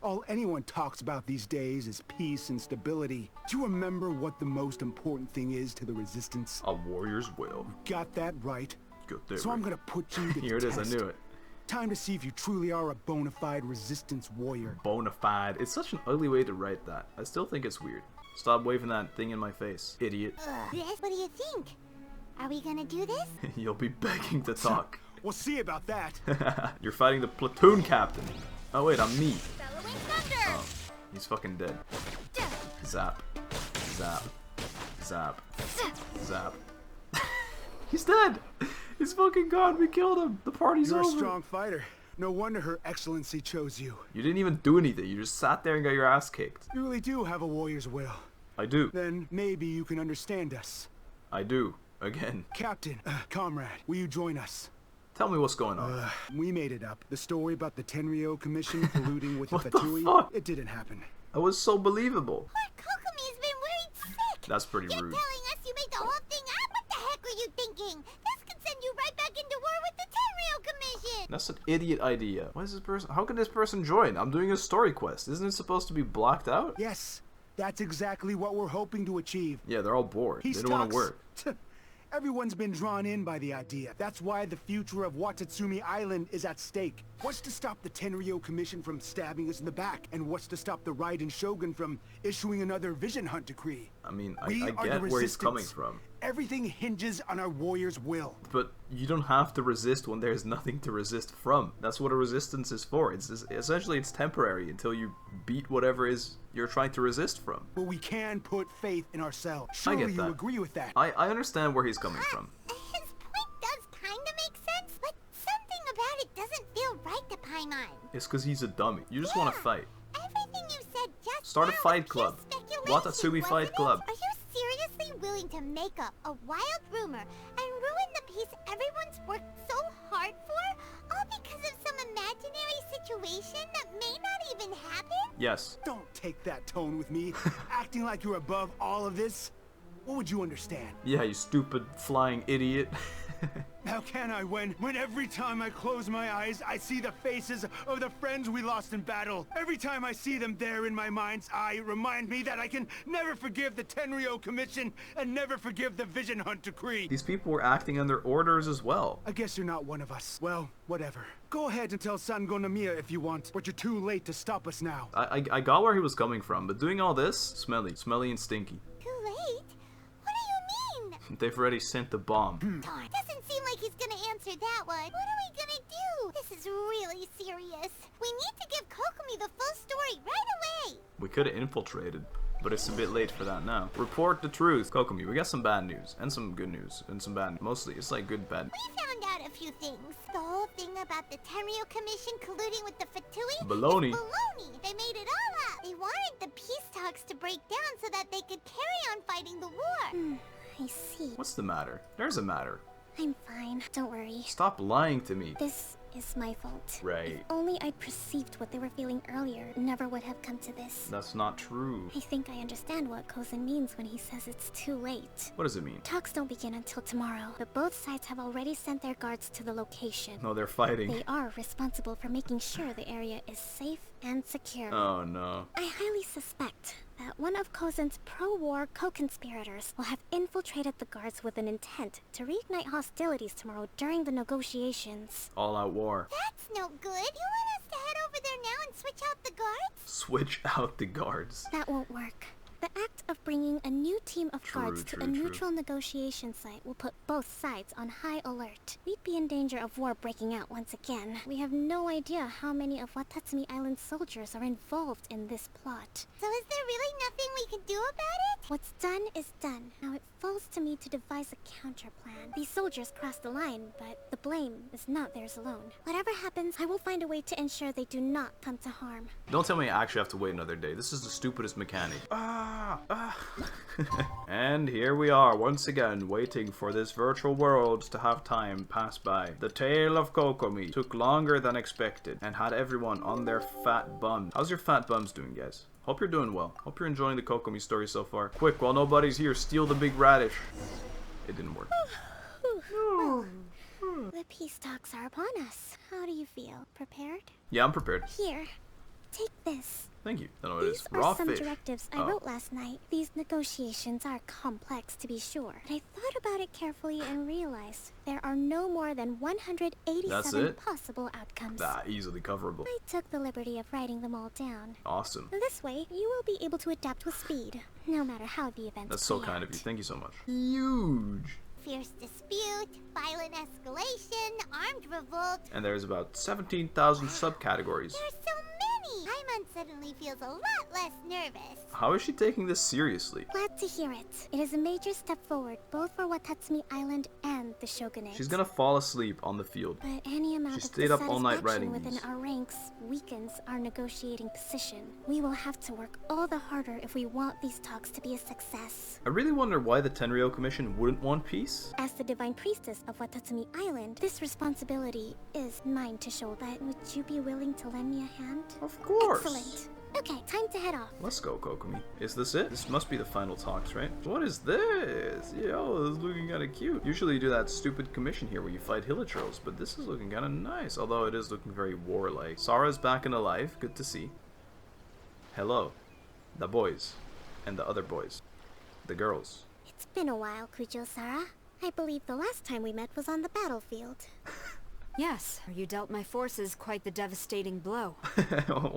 All anyone talks about these days is peace and stability. Do you remember what the most important thing is to the Resistance? A warrior's will. Got that right. Good there. So I'm gonna put you to Here it is, I knew it. Time to see if you truly are a bona fide Resistance warrior. Bona fide. It's such an ugly way to write that. I still think it's weird. Stop waving that thing in my face, idiot. What do you think? Are we gonna do this? You'll be begging to talk. We'll see about that. You're fighting the platoon captain. Oh wait, I'm me. Bellowing thunder. Oh, he's fucking dead. Zap. Zap. Zap. Zap. He's dead! He's fucking gone. We killed him. The party's over. You're a strong fighter. No wonder Her Excellency chose you. You didn't even do anything. You just sat there and got your ass kicked. You really do have a warrior's will. I do. Then maybe you can understand us. I do. Again. Captain, comrade, will you join us? Tell me what's going on. We made it up. The story about the Tenryou Commission colluding with the What the Fatui, fuck? it didn't happen. That was so believable. Poor Kokomi's been worried sick. That's pretty You're rude. telling us you made the whole thing up? What the heck were you thinking? This could send you right back into war with the Tenryou Commission. That's an idiot idea. Why is this person? How can this person join? I'm doing a story quest. Isn't it supposed to be blocked out? Yes, that's exactly what we're hoping to achieve. Yeah, they're all bored. Peace They don't want to talks. work. Everyone's been drawn in by the idea. That's why the future of Watatsumi Island is at stake. What's to stop the Tenryou Commission from stabbing us in the back? And what's to stop the Raiden Shogun from issuing another Vision Hunt decree? I mean, We I are get the where he's coming Resistance. from. Everything hinges on our warrior's will. But you don't have to resist when there's nothing to resist from. That's what a resistance is for. Essentially it's temporary until you beat whatever is you're trying to resist from. But we can put faith in ourselves. I Surely get that. you agree with that. I understand where he's coming from. His point does kind of make sense, but something about it doesn't feel right to Paimon. It's because he's a dummy. You just want to fight. Everything you said just Start a now fight was club. just speculation, Watatsumi Fight wasn't it? Club. Are you seriously willing to make up a wild rumor and ruin the peace everyone's worked so hard for, all because of some imaginary situation that may not even happen? Yes. Don't take that tone with me, acting like you're above all of this. What would you understand? Yeah, you stupid flying idiot. How can I when every time I close my eyes, I see the faces of the friends we lost in battle? Every time I see them there in my mind's eye, it reminds me that I can never forgive the Tenryou Commission and never forgive the Vision Hunt decree. These people were acting under orders as well. I guess you're not one of us. Well, whatever. Go ahead and tell Sango Nomiya if you want, but you're too late to stop us now. I got where he was coming from, but doing all this, smelly and stinky. Too late? What do you mean? They've already sent the bomb. Darn, doesn't seem like he's gonna answer that one. What are we gonna do? This is really serious. We need to give Kokomi the full story right away. We could have infiltrated, but it's a bit late for that now. Report the truth. Kokomi, we got some bad news, and some good news, and some bad. Mostly, it's like good, bad. We found out a few things. The whole thing about the Tenryou Commission colluding with the Fatui Baloney. is baloney. They made it all up. They wanted the peace talks to break down so that they could carry on fighting the war. I see. What's the matter? There's a matter. I'm fine. Don't worry. Stop lying to me. This is my fault. Right. If only I'd perceived what they were feeling earlier, it never would have come to this. That's not true. I think I understand what Kozan means when he says it's too late. What does it mean? Talks don't begin until tomorrow, but both sides have already sent their guards to the location. No, they're fighting. They are responsible for making sure the area is safe and secure. Oh no. I highly suspect that one of Kozan's pro-war co-conspirators will have infiltrated the guards with an intent to reignite hostilities tomorrow during the negotiations. All out war. That's no good. You want us to head over there now and switch out the guards? Switch out the guards. That won't work. The act of bringing a new team of guards to a neutral negotiation site will put both sides on high alert. We'd be in danger of war breaking out once again. We have no idea how many of Watatsumi Island's soldiers are involved in this plot. So is there really nothing we can do about it? What's done is done. Now it falls to me to devise a counterplan. These soldiers crossed the line, but the blame is not theirs alone. Whatever happens, I will find a way to ensure they do not come to harm. Don't tell me I actually have to wait another day. This is the stupidest mechanic. And here we are once again waiting for this virtual world to have time pass by. The tale of Kokomi took longer than expected and had everyone on their fat bums. How's your fat bums doing, guys? Hope you're doing well. Hope you're enjoying the Kokomi story so far. Quick, while nobody's here, steal the big radish. It didn't work. The peace talks are upon us. How do you feel? Prepared? Yeah, I'm prepared. Here, take this. Thank you. I don't know what it is. These are Raw some fish. directives I wrote last night. These negotiations are complex, to be sure. But I thought about it carefully and realized there are no more than 187 possible outcomes. Easily coverable. I took the liberty of writing them all down. Awesome. This way, you will be able to adapt with speed, no matter how the events That's so play kind out. of you. Thank you so much. Huge. Fierce dispute, violent escalation, armed revolt. And there's about 17,000 subcategories. There's so many! Paimon suddenly feels a lot less nervous. How is she taking this seriously? Glad to hear it. It is a major step forward, both for Watatsumi Island and the Shogunate. She's gonna fall asleep on the field. But any amount She of stayed up all night writing within these. our ranks weakens our negotiating position. We will have to work all the harder if we want these talks to be a success. I really wonder why the Tenryou Commission wouldn't want peace. As the Divine Priestess of Watatsumi Island, this responsibility is mine to shoulder. But would you be willing to lend me a hand? Of course. Excellent. Okay, time to head off. Let's go, Kokomi. Is this it? This must be the final talks, right? What is this? Yo, this is looking kind of cute. Usually you do that stupid commission here where you fight hilichurls, but this is looking kind of nice, although it is looking very warlike. Sara's back and alive. Good to see. Hello. The boys. And the other boys. The girls. It's been a while, Kujo-Sara. I believe the last time we met was on the battlefield. Yes, you dealt my forces quite the devastating blow.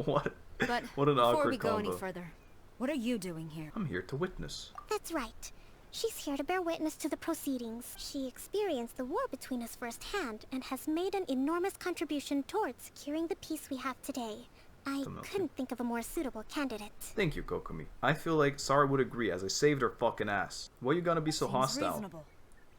What? But what an before awkward we go combo. any further, what are you doing here? I'm here to witness. That's right. She's here to bear witness to the proceedings. She experienced the war between us firsthand and has made an enormous contribution towards securing the peace we have today. I couldn't think of a more suitable candidate. Thank you, Kokomi. I feel like Sara would agree as I saved her fucking ass. Why you gonna be so Seems hostile? reasonable.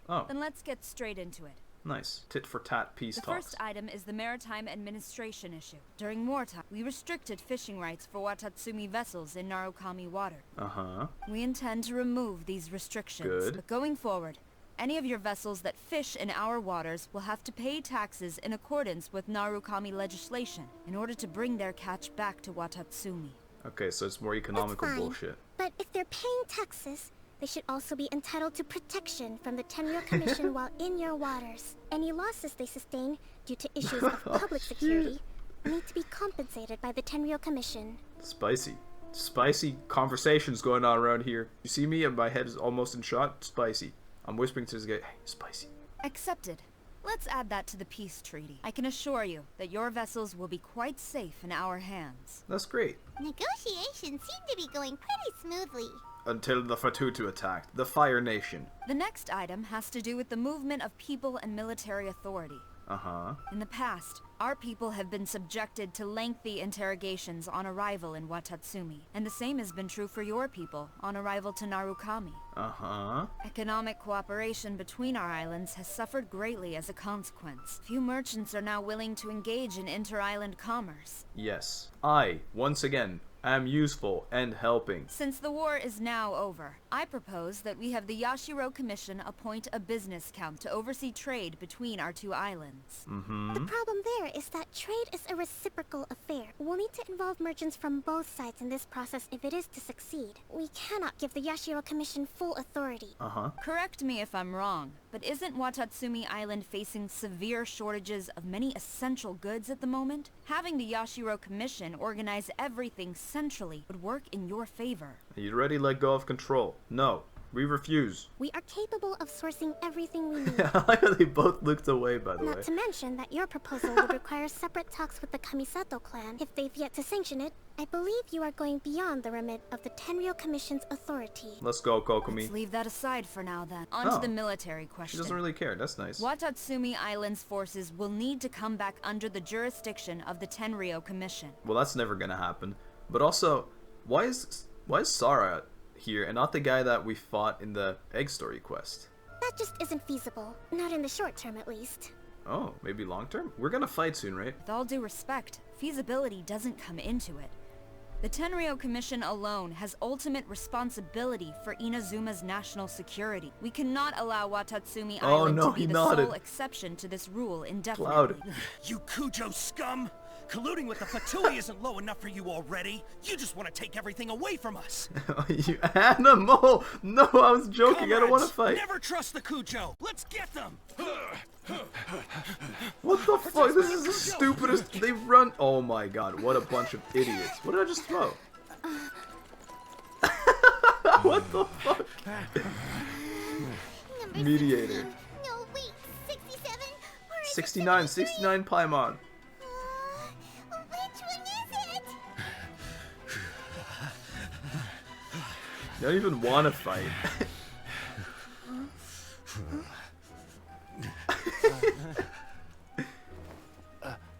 Oh, Then let's get straight into it. nice. Tit for tat peace The talks. first item is the maritime administration issue. During wartime, we restricted fishing rights for Watatsumi vessels in Narukami water. Uh-huh. We intend to remove these restrictions. Good. But going forward, any of your vessels that fish in our waters will have to pay taxes in accordance with Narukami legislation in order to bring their catch back to Watatsumi. Okay, so it's more economical fine. bullshit. But if they're paying taxes, they should also be entitled to protection from the Tenryou Commission while in your waters. Any losses they sustain due to issues of public security need to be compensated by the Tenryou Commission. Spicy. Spicy conversations going on around here. You see me and my head is almost in shot? Spicy. I'm whispering to this guy, hey, spicy. Accepted. Let's add that to the peace treaty. I can assure you that your vessels will be quite safe in our hands. That's great. Negotiations seem to be going pretty smoothly. Until the Fatutu attacked. The Fire Nation. The next item has to do with the movement of people and military authority. Uh-huh. In the past, our people have been subjected to lengthy interrogations on arrival in Watatsumi, and the same has been true for your people on arrival to Narukami. Uh-huh. Economic cooperation between our islands has suffered greatly as a consequence. Few merchants are now willing to engage in inter-island commerce. Yes. I, once again, am useful and helping. Since the war is now over, I propose that we have the Yashiro Commission appoint a business count to oversee trade between our two islands. The problem there is that trade is a reciprocal affair. We'll need to involve merchants from both sides in this process if it is to succeed. We cannot give the Yashiro Commission full authority. Correct me if I'm wrong, but isn't Watatsumi Island facing severe shortages of many essential goods at the moment? Having the Yashiro Commission organize everything centrally would work in your favor. You ready to let go of control? No. We refuse. We are capable of sourcing everything we need. I like how they both looked away, by the way. Not to mention that your proposal would require separate talks with the Kamisato clan. If they've yet to sanction it, I believe you are going beyond the remit of the Tenryou Commission's authority. Let's go, Kokomi. Let's leave that aside for now then. On to the military question. She doesn't really care. That's nice. Watatsumi Island's forces will need to come back under the jurisdiction of the Tenryou Commission. Well, that's never gonna happen. But also, why is Sara here and not the guy that we fought in the Egg Story quest? That just isn't feasible. Not in the short term, at least. Oh, maybe long term? We're gonna fight soon, right? With all due respect, feasibility doesn't come into it. The Tenryou Commission alone has ultimate responsibility for Inazuma's national security. We cannot allow Watatsumi Island to be the sole exception to this rule indefinitely. You Kujo scum! Colluding with the Fatui isn't low enough for you already. You just want to take everything away from us. You animal! No, I was joking. I don't want to fight. Never trust the Kujo. Let's get them. What the fuck? This is the stupidest. They run. Oh my god! What a bunch of idiots! What did I just throw? What the fuck? Mediator. No, wait. 67 or 69 Paimon. Which one is it? They don't even want to fight.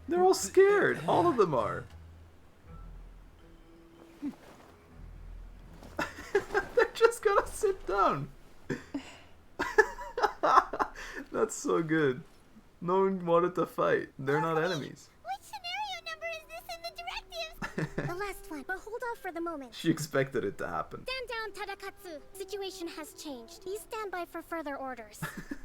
They're all scared. All of them are. They're just gonna sit down. That's so good. No one wanted to fight. They're not enemies. Which scenario number is this in the directive? The last one, but hold off for the moment. She expected it to happen. Stand down, Tadakatsu. Situation has changed. Please stand by for further orders.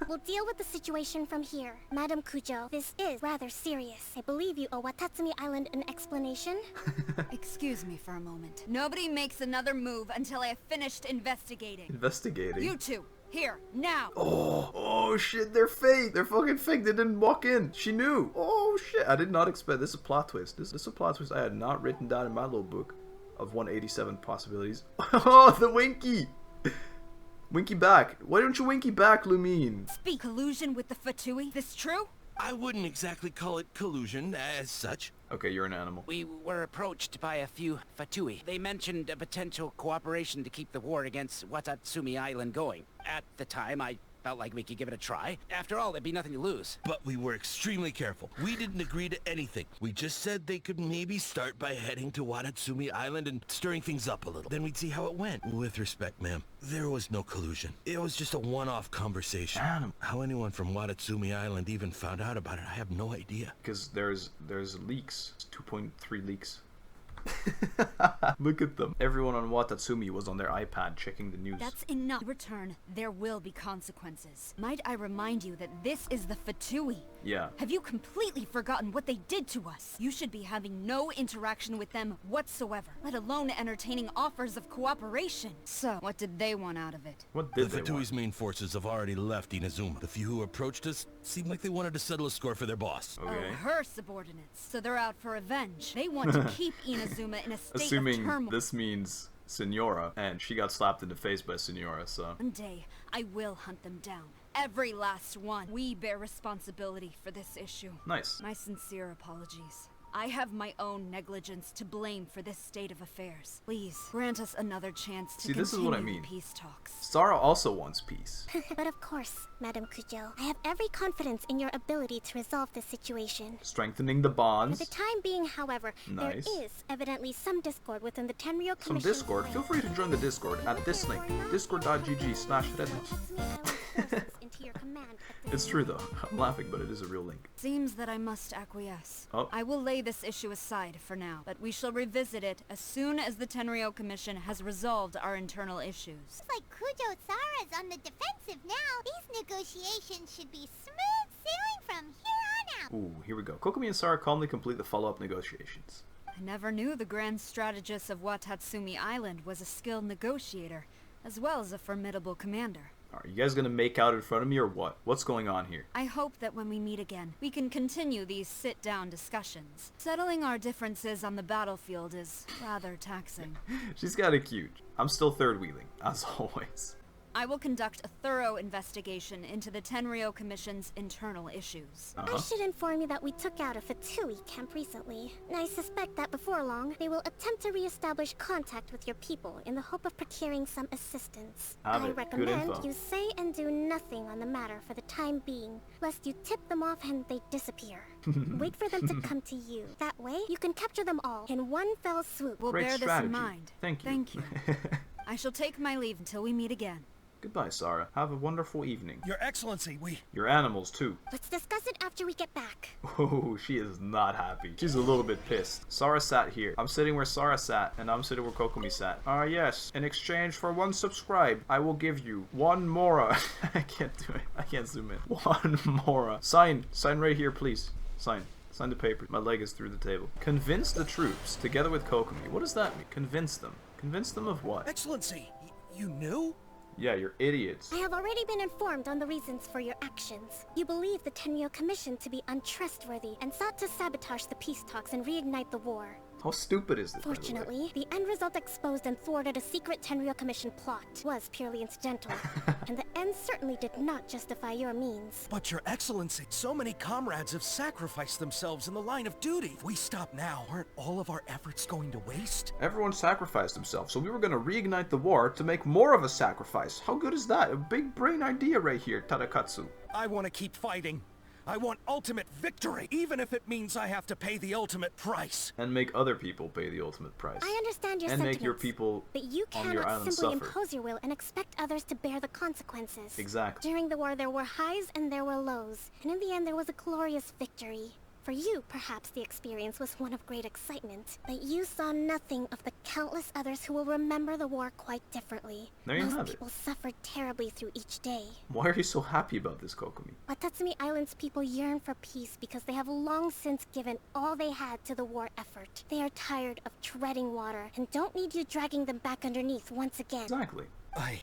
We'll deal with the situation from here. Madam Kujo, this is rather serious. I believe you owe Watatsumi Island an explanation. Excuse me for a moment. Nobody makes another move until I have finished investigating. Investigating? You two, here, now. Oh shit, they're fake. They're fucking fake. They didn't walk in. She knew. Oh shit, I did not expect this. Is a plot twist. This is a plot twist I had not written down in my little book of 187 possibilities. Oh, the Winky. Winky back. Why don't you Winky back, Lumine? Speak. Collusion with the Fatui? This true? I wouldn't exactly call it collusion as such. Okay, you're an animal. We were approached by a few Fatui. They mentioned a potential cooperation to keep the war against Watatsumi Island going. At the time, I felt like we could give it a try. After all, there'd be nothing to lose. But we were extremely careful. We didn't agree to anything. We just said they could maybe start by heading to Watatsumi Island and stirring things up a little. Then we'd see how it went. With respect, ma'am, there was no collusion. It was just a one-off conversation. How anyone from Watatsumi Island even found out about it, I have no idea. Because there's leaks. 2.3 leaks. Look at them. Everyone on Watatsumi was on their iPad checking the news. That's enough. In return, there will be consequences. Might I remind you that this is the Fatui? Yeah. Have you completely forgotten what they did to us? You should be having no interaction with them whatsoever, let alone entertaining offers of cooperation. So, what did they want out of it? What did the Fatui's main forces have already left Inazuma. The few who approached us seemed like they wanted to settle a score for their boss. Okay. Oh, her subordinates. So they're out for revenge. They want to keep Inazuma in a state Assuming of turmoil. this means Senora, and she got slapped in the face by Senora, so... One day, I will hunt them down. Every last one. We bear responsibility for this issue. Nice. My sincere apologies. I have my own negligence to blame for this state of affairs. Please, grant us another chance to this is what I mean. peace talks. Sara also wants peace. But of course, Madam Kujo, I have every confidence in your ability to resolve this situation. Strengthening the bonds. For the time being, however, Nice. there is evidently some discord within the Tenryou Some Commission. Discord. Feel free to join the Discord at this link, discord.gg/rednas. into your command command. It's true though. I'm laughing, but it is a real link. Seems that I must acquiesce. Oh. I will lay this issue aside for now, but we shall revisit it as soon as the Tenryou Commission has resolved our internal issues. It's like Kujo Sara's on the defensive now. These negotiations should be smooth sailing from here on out. Ooh, here we go. Kokomi and Sara calmly complete the follow-up negotiations. I never knew the Grand Strategist of Watatsumi Island was a skilled negotiator, as well as a formidable commander. Are you guys gonna make out in front of me or what? What's going on here? I hope that when we meet again, we can continue these sit-down discussions. Settling our differences on the battlefield is rather taxing. She's kinda cute. I'm still third wheeling, as always. I will conduct a thorough investigation into the Tenryou Commission's internal issues. I should inform you that we took out a Fatui camp recently. I suspect that before long, they will attempt to re-establish contact with your people in the hope of procuring some assistance. I recommend you say and do nothing on the matter for the time being, lest you tip them off and they disappear. Wait for them to come to you. That way, you can capture them all in one fell swoop. We'll bear this in mind. Thank you. Thank you. I shall take my leave until we meet again. Goodbye, Sara. Have a wonderful evening. Your Excellency, Your animals, too. Let's discuss it after we get back. Oh, she is not happy. She's a little bit pissed. Sara sat here. I'm sitting where Sara sat, and I'm sitting where Kokomi sat. Yes. In exchange for 1 subscribe, I will give you 1 Mora. I can't do it. I can't zoom in. 1 Mora. Sign. Sign right here, please. Sign. Sign the paper. My leg is through the table. Convince the troops, together with Kokomi. What does that mean? Convince them. Convince them of what? Excellency, you knew? Yeah, you're idiots. I have already been informed on the reasons for your actions. You believe the Tenryou Commission to be untrustworthy and sought to sabotage the peace talks and reignite the war. How stupid is this? Fortunately, the end result exposed and thwarted a secret Tenryou Commission plot was purely incidental, and the end certainly did not justify your means. But Your Excellency, so many comrades have sacrificed themselves in the line of duty. If we stop now, aren't all of our efforts going to waste? Everyone sacrificed himself, so we were going to reignite the war to make more of a sacrifice. How good is that? A big brain idea right here, Tadakatsu. I want to keep fighting. I want ultimate victory, even if it means I have to pay the ultimate price. And make other people pay the ultimate price. I understand your sentiments. And make your people but you on your cannot island simply suffer. impose your will and expect others to bear the consequences. Exactly. During the war, there were highs and there were lows, and in the end, there was a glorious victory. For you, perhaps the experience was one of great excitement, but you saw nothing of the countless others who will remember the war quite differently. There you have Most it. people suffered terribly through each day. Why are you so happy about this, Kokomi? Watatsumi Island's people yearn for peace because they have long since given all they had to the war effort. They are tired of treading water and don't need you dragging them back underneath once again. Exactly.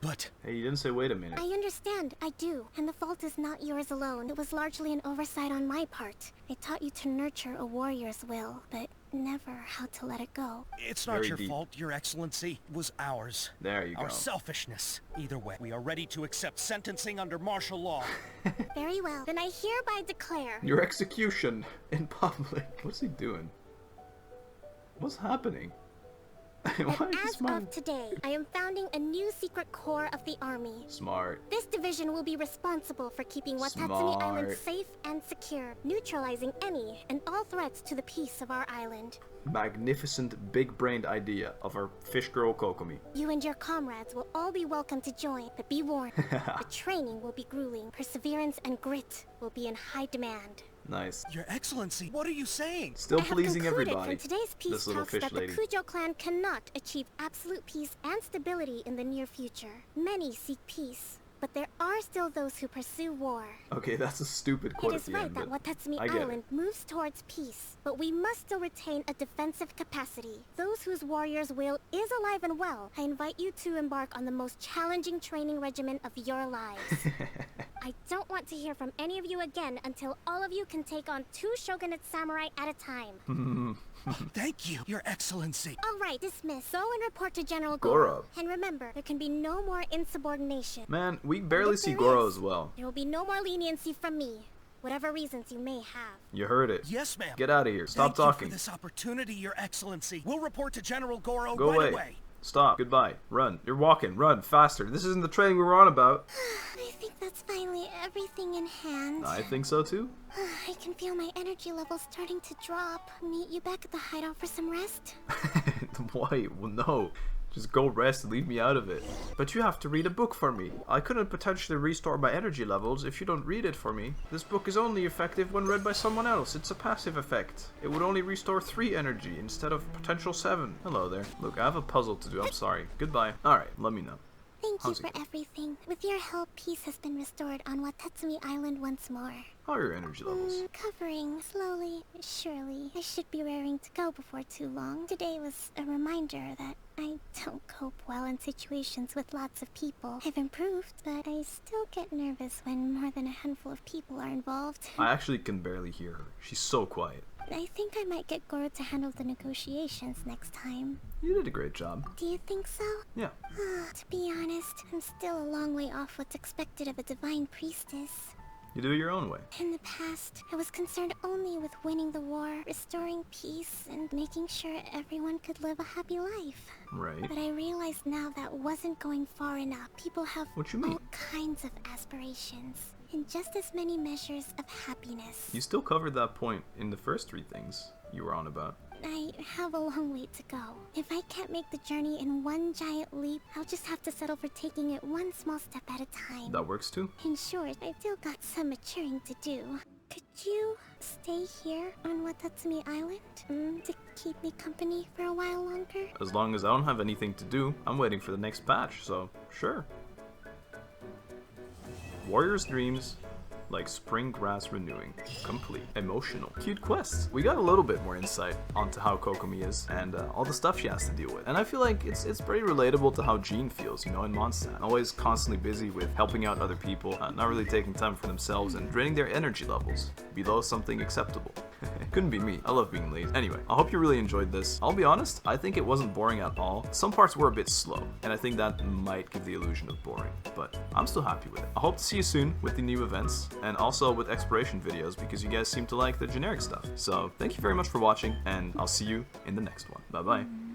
But... Hey, you didn't say wait a minute. I understand, I do. And the fault is not yours alone. It was largely an oversight on my part. I taught you to nurture a warrior's will, but never how to let it go. It's not your fault, Your Excellency. It was ours. There you go. Our selfishness. Either way, we are ready to accept sentencing under martial law. Very well. Then I hereby declare... Your execution in public. What's he doing? What's happening? As of today, I am founding a new secret corps of the army. Smart. This division will be responsible for keeping Watatsumi Island safe and secure, neutralizing any and all threats to the peace of our island. Magnificent, big-brained idea of our fish girl Kokomi. You and your comrades will all be welcome to join, but be warned, the training will be grueling. Perseverance and grit will be in high demand. Nice. Your Excellency, what are you saying? Still pleasing everybody. From today's peace this little talks fish that lady. the Kujo clan cannot achieve absolute peace and stability in the near future. Many seek peace, but there are still those who pursue war. Okay, that's a stupid quote It at is the right end, that but Watatsumi I get Island moves towards peace, but we must still retain a defensive capacity. Those whose warrior's will is alive and well, I invite you to embark on the most challenging training regimen of your lives. I don't want to hear from any of you again until all of you can take on 2 shogunate samurai at a time. Thank you, Your Excellency. All right, dismiss. Go and report to General Goro. Goro. And remember, there can be no more insubordination. Man, we barely see Goro as well. There will be no more leniency from me, whatever reasons you may have. You heard it. Yes, ma'am. Get out of here. Stop Thank talking. you for this opportunity, Your Excellency. We'll report to General Goro Go right away. away. Stop. Goodbye. Run. You're walking. Run. Faster. This isn't the training we were on about. I think that's finally everything in hand. I think so too. I can feel my energy levels starting to drop. Meet you back at the hideout for some rest? Why? Well, no. Just go rest and leave me out of it. But you have to read a book for me. I couldn't potentially restore my energy levels if you don't read it for me. This book is only effective when read by someone else. It's a passive effect. It would only restore 3 energy instead of potential 7. Hello there. Look, I have a puzzle to do. I'm sorry. Goodbye. Alright, let me know. Thank you for everything. With your help, peace has been restored on Watatsumi Island once more. How are your energy levels? Recovering slowly, but surely. I should be raring to go before too long. Today was a reminder that I don't cope well in situations with lots of people. I've improved, but I still get nervous when more than a handful of people are involved. I actually can barely hear her. She's so quiet. I think I might get Goro to handle the negotiations next time. You did a great job. Do you think so? Yeah. To be honest, I'm still a long way off what's expected of a divine priestess. You do it your own way. In the past, I was concerned only with winning the war, restoring peace, and making sure everyone could live a happy life. Right. But I realized now that wasn't going far enough. People have What you mean? all kinds of aspirations, and just as many measures of happiness. You still covered that point in the first 3 things you were on about. I have a long way to go. If I can't make the journey in one giant leap, I'll just have to settle for taking it one small step at a time. That works too. In short, I've still got some maturing to do. Could you stay here on Watatsumi Island to keep me company for a while longer? As long as I don't have anything to do, I'm waiting for the next patch, so sure. Warrior's Dreams, like spring grass renewing, complete, emotional, cute quests. We got a little bit more insight onto how Kokomi is and all the stuff she has to deal with. And I feel like it's pretty relatable to how Jean feels, you know, in Mondstadt. Always constantly busy with helping out other people, not really taking time for themselves and draining their energy levels below something acceptable. Couldn't be me. I love being lazy. Anyway, I hope you really enjoyed this. I'll be honest, I think it wasn't boring at all. Some parts were a bit slow, and I think that might give the illusion of boring, but I'm still happy with it. I hope to see you soon with the new events, and also with exploration videos, because you guys seem to like the generic stuff. So, thank you very much for watching, and I'll see you in the next one. Bye-bye.